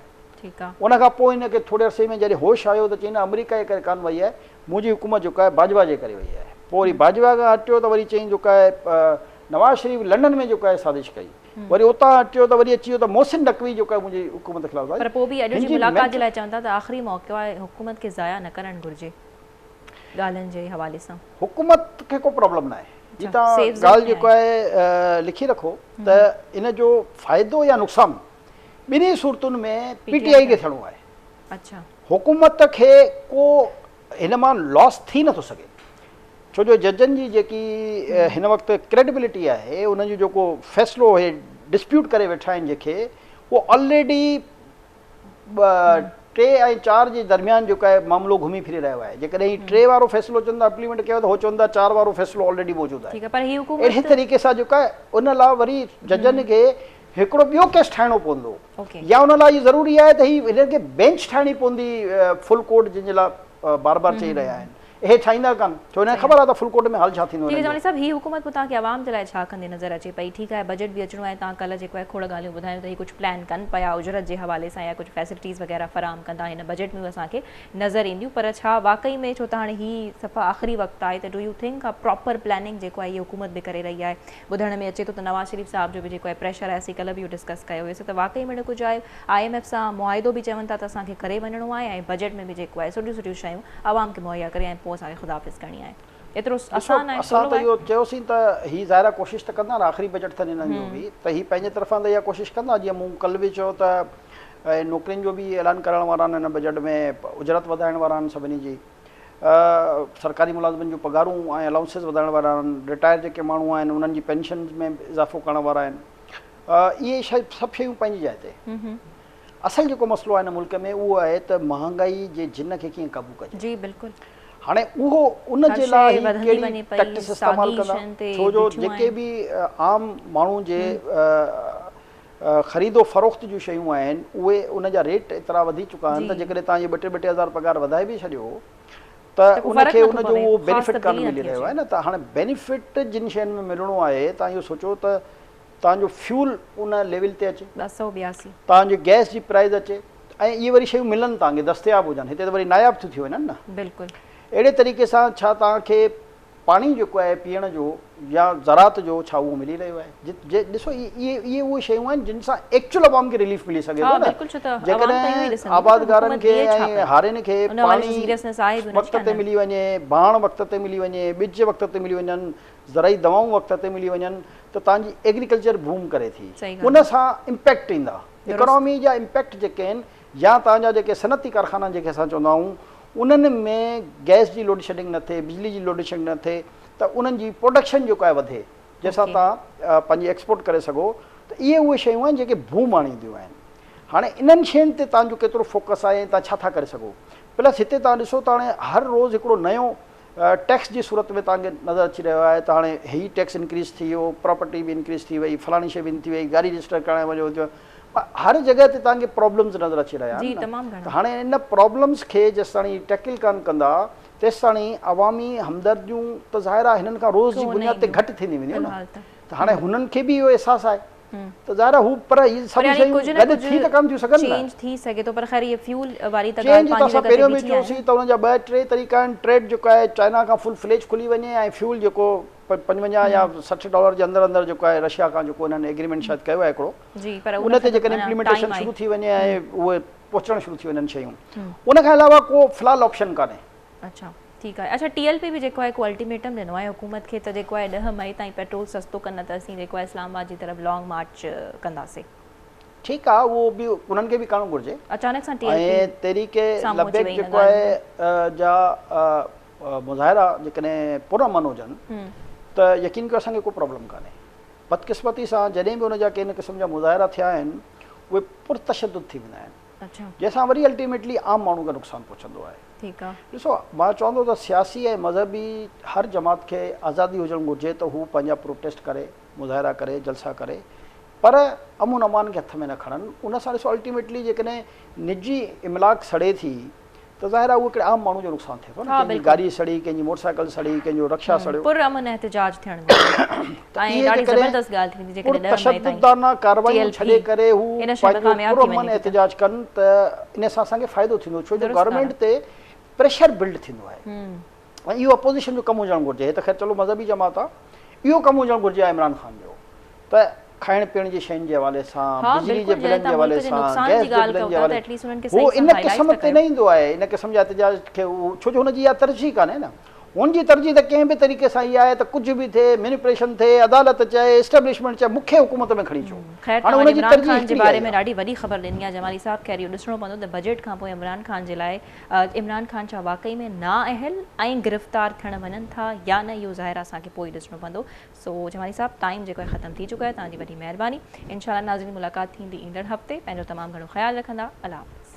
उन खां पोइ हिनखे थोरे अरसे में जॾहिं होश आयो त चई न अमेरिका जे करे कान वई आहे, मुंहिंजी हुकूमत जेका आहे बाजवा जे करे वई आहे। पोइ वरी बाजवा खां हटियो त वरी चई जेका आहे नवाज़ शरीफ़ लंडन में जेको आहे साज़िश कई, वरी उतां हटियो त वरी अची वियो त मोहसिन नक़वी जेको आहे मुंहिंजी हुकूमत ख़िलाफ़ आहे।
पर पोइ बि अॼु जी मुलाक़ात जे लाइ चवंदा त आख़िरी मौक़ो आहे, हुकूमत खे ज़ाया न करणु घुरिजे ॻाल्हियुनि जे हवाले सां। हुकूमत
खे को प्रॉब्लम न आहे, जी तव्हां ॻाल्हि जेको आहे लिखी रखो त इन जो फ़ाइदो या नुक़सानु ॿिन्ही सूरतुनि में PTI खे थियणो आहे।
अच्छा,
हुकूमत खे को हिन मां लॉस थी नथो सघे, छो जो जजनि जी जेकी हिन वक़्तु क्रेडिबिलिटी आहे, उनजो जेको फ़ैसिलो हे डिस्प्यूट करे वेठा आहिनि जेके, उहो ऑलरेडी 3 ऐं 4 जे दरमियान जेको आहे मामिलो घुमी फिरी रहियो आहे। जेकॾहिं 3 वारो फ़ैसिलो चवंदा इम्प्लीमेंट कयो त हो चवंदा 4 वारो फ़ैसिलो ऑलरेडी मौजूदु आहे। अहिड़े तरीक़े सां जेको आहे उन लाइ वरी जजनि खे हिकिड़ो ॿियो केस ठाहिणो पवंदो, या उन लाइ इहो ज़रूरी आहे त हीअ हिनखे बेंच ठाहिणी पवंदी फुल कोर्ट, जंहिंजे लाइ बार बार चई रहिया आहिनि। हे ठाहींदा कान, छो हिनखे ख़बर आहे त फुल कोर्ट में हाल छा थींदो।
ठीक है जमाली साहब, ही हुकूमत को तव्हांखे आवाम जे लाइ छा कंदी नज़र अचे पई? ठीकु आहे, बजट बि अचिणो आहे, तव्हां कल्ह जेको आहे खोड़ ॻाल्हियूं ॿुधायूं त ही कुझु प्लान कनि पिया उजरत जे हवाले सां या कुझु फैसिलिटीज़ वग़ैरह फ़राहम कंदा, हिन बजट में असांखे नज़र ईंदियूं। पर छा वाकई में, छो त हाणे ही सफ़ा आख़िरी वक़्तु आहे, त do U think proper planning जेको आहे इहा हुकूमत बि करे रही आहे? ॿुधण में अचे थो त नवाज़ शरीफ़ साहब जो बि जेको आहे प्रेशर आहे, असीं कल्ह बि इहो डिस्कस कयो हुयोसीं, त वाकई में कुझु आहे IMF सां मुआइदो बि चवनि था त असांखे करे वञिणो आहे, ऐं बजट में बि जेको आहे सुठियूं सुठियूं शयूं आवाम खे मुहैया करे ऐं पोइ असांखे ख़ुदाफ़िज़ करणी आहे। एतिरो आसान आहे?
असां त इहो चयोसीं त ही ज़ाहिर कोशिशि त कंदा न, आख़िरी बजट अथनि हिननि जो बि, त ही पंहिंजे तरफ़ां त इहा कोशिशि कंदा। जीअं मूं कल्ह बि चयो त नौकिरियुनि जो बि ऐलान करण वारा आहिनि हिन बजट में, उजरत वधाइण वारा आहिनि सभिनी जी, सरकारी मुलाज़िमनि जूं पघारूं ऐं अलाउंसिस वधाइण वारा आहिनि, रिटायर जेके माण्हू आहिनि उन्हनि जी पेंशन में इज़ाफ़ो करण वारा आहिनि। इहे सभु शयूं पंहिंजी जाइ ते। असल जेको मसइलो आहे हिन मुल्क में उहो आहे त महांगाई जे जिन खे कीअं क़ाबू कजे।
जी बिल्कुलु।
हाणे उहो उन जे लाइ कहिड़ी टैक्टिस इस्तेमालु कंदा, छो जो जेके बि आम माण्हू जे ख़रीदो फ़रोख़्त जूं शयूं आहिनि उहे उन जा रेट एतिरा वधी चुका आहिनि त जेकॾहिं तव्हां इहे 2-2 हज़ार पघार वधाए बि छॾियो त उनखे उनजो उहो बेनिफिट कान मिली रहियो आहे न। त हाणे बेनिफिट जिन शयुनि में मिलणो आहे, तव्हां इहो सोचो त तव्हांजो फ्यूल उन लेवल ते अचे,
282
तव्हांजी गैस जी प्राइस अचे, ऐं इहे वरी शयूं मिलनि तव्हांखे दस्तियाब हुजनि। हिते त वरी नायाब थियूं थी वञनि न।
बिल्कुलु।
अहिड़े तरीक़े सां छा तव्हांखे पाणी जेको आहे पीअण जो या ज़रात जो छा उहो मिली रहियो आहे। ॾिसो इहे उहे शयूं आहिनि जिन सां एक्चुअल आवाम खे रिलीफ मिली सघे थो न। जेकॾहिं आबादगारनि खे ऐं हारियुनि खे पाणी वक़्त ते मिली वञे, भाण वक़्त ते मिली वञे, ॿिज वक़्त ते मिली वञनि, ज़रई दवाऊं वक़्त ते मिली वञनि त तव्हांजी एग्रीकल्चर बूम करे थी। उन सां इम्पैक्ट ईंदा, इकोनॉमी जा इम्पैक्ट जेके आहिनि या तव्हांजा जेके सनती कारखाना जेके असां चवंदा आहियूं उन्हनि में गैस जी लोड शेडिंग न थिए, बिजली जी लोड शेडिंग न थिए त उन्हनि जी प्रोडक्शन जेको आहे वधे, जंहिंसां तव्हां पंहिंजी एक्सपोर्ट करे सघो। त इहे उहे शयूं आहिनि जेके बूम आणींदियूं आहिनि। हाणे इन्हनि शयुनि ते तव्हांजो केतिरो फोकस आहे ऐं तव्हां छा था करे सघो। प्लस हिते तव्हां ॾिसो त हाणे हर रोज़ु हिकिड़ो नयो टैक्स जी सूरत में तव्हांखे नज़र अची रहियो आहे त हाणे ही टैक्स इंक्रीज़ थी वियो, प्रॉपर्टी बि इंक्रीज़ थी वई, फलाणी शइ बि थी वई, गाॾी रजिस्टर कराइण वञो थियो, हर जॻह ते तव्हांखे प्रॉब्लम्स नज़र अची रहिया आहिनि। त हाणे इन प्रॉब्लम्स खे जेसि ताणी टैकल कान कंदा तेसि ताणी अवामी हमदर्दियूं त ज़ाहिर आहे हिननि खां रोज़ जी बुनियाद ते घटि थींदी वेंदियूं न। त हाणे हुननि खे बि इहो अहसासु आहे त ज़ाहिर आहे हू पर इहे सभु शयूं गॾु थी त कान थियूं सघनि।
चेंज थी सगे तो पर खैर ये फ्यूल वाली त
चेंज त असां पहिरियों बि चयोसीं त हुन जा 2-3 तरीक़ा आहिनि। ट्रेड जेको आहे चाइना खां फुल फ्लेज खुली वञे ऐं फ्यूल जेको 55 या $60 जे अंदरि अंदरि जेको आहे रशिया खां जेको हिननि एग्रीमेंट शायदि कयो आहे हिकिड़ो, उन ते जेकॾहिं इम्प्लीमेंटेशन शुरू थी वञे ऐं उहे पहुचणु शुरू थी वञनि शयूं, उन खां अलावा को फ़िलहाल ऑप्शन कान्हे।
अच्छा ठीक है। अच्छा TLP भी जेको आहे को अल्टीमेटम ॾिनो आहे हुकूमत खे त जेको आहे 10 मई ताईं पेट्रोल सस्तो कन त असीं जेको आहे इस्लामाबाद जी तरफ़ लॉन्ग मार्च कंदासीं। ठीकु आहे, उहो बि उन्हनि खे बि करणु घुरिजे। अचानक सां TLP
ऐं तरीक़े लबैक जेको आहे जा मुज़ाहिरा जेकॾहिं पुरअमन हुजनि त यकीन कयो असांखे को प्रॉब्लम कान्हे। बदकिस्मती सां जॾहिं बि हुनजा कंहिं क़िस्म जा मुज़ाहिरा थिया आहिनि उहे पुरतशद्दुद थी वेंदा आहिनि।
अच्छा,
जंहिंसां वरी अल्टीमेटली आम माण्हू खे नुक़सानु पहुचंदो आहे।
ठीकु आहे।
ॾिसो मां चवंदो त सियासी ऐं मज़हबी हर जमात खे आज़ादी हुजणु घुरिजे त हू पंहिंजा प्रोटेस्ट करे, मुज़ाहिरा करे, जलसा करे, पर अमन अमान खे हथ में न खणनि। उन सां ॾिसो अल्टीमेटली जेकॾहिं निजी इमलाक सड़े थी त ज़ाहिर आहे उहो हिकिड़े आम माण्हू जो नुक़सानु थिए थो न। कंहिंजी गाॾी सड़ी, कंहिंजी मोटरसाइकिल सड़ी, कंहिंजो रक्षा सड़ियो।
पुरअमन एहतिजाज थियण
तशद्दुदाना कार्रवाई छॾे करे हू पुरअमन एहतिजाज कनि त इन सां असांखे फ़ाइदो थींदो, छो जो गवर्नमेंट ते प्रेशर बिल्ड थींदो आहे ऐं इहो अपोज़िशन जो कमु हुजणु घुरिजे। त ख़ैर चलो मज़हबी जमात आहे, इहो कमु हुजणु घुरिजे इमरान ख़ान जो त खाइण पीअण जी शयुनि जे हवाले सां, बिजली जे बिलनि जे हवाले सां, गैस जे बिलनि जे हवाले सां उहो इन क़िस्म ते न ईंदो आहे। इन क़िस्म जा एहतिजाज खे छो जो हुनजी इहा तरजीह कान्हे न। हुनजी तरजीह त कंहिं बि तरीक़े सां इहा आहे त कुझु बि थिए, मैनिपुलेशन थिए, अदालत चए, एस्टेब्लिशमेंट चए, मूंखे हुकूमत में खणी अचो।
हाणे हुनजी तरजीह जे बारे में ॾाढी वॾी ख़बर ॾिनी आहे जमाली साहब। खैर इहो ॾिसणो पवंदो त बजट खां पोइ इमरान ख़ान जे लाइ इमरान ख़ान छा वाकई में नाअहल ऐं गिरफ़्तार थियण वञनि था या न, इहो ज़ाहिर असांखे पोइ ॾिसणो पवंदो। सो जमाली साहब टाइम जेको आहे ख़तमु थी चुको आहे। तव्हांजी वॾी महिरबानी। इंशाअल्लाह नाज़रीन मुलाक़ात थींदी ईंदड़ हफ़्ते। पंहिंजो तमामु घणो ख़्यालु रखंदा। अल्लाह हाफ़िज़।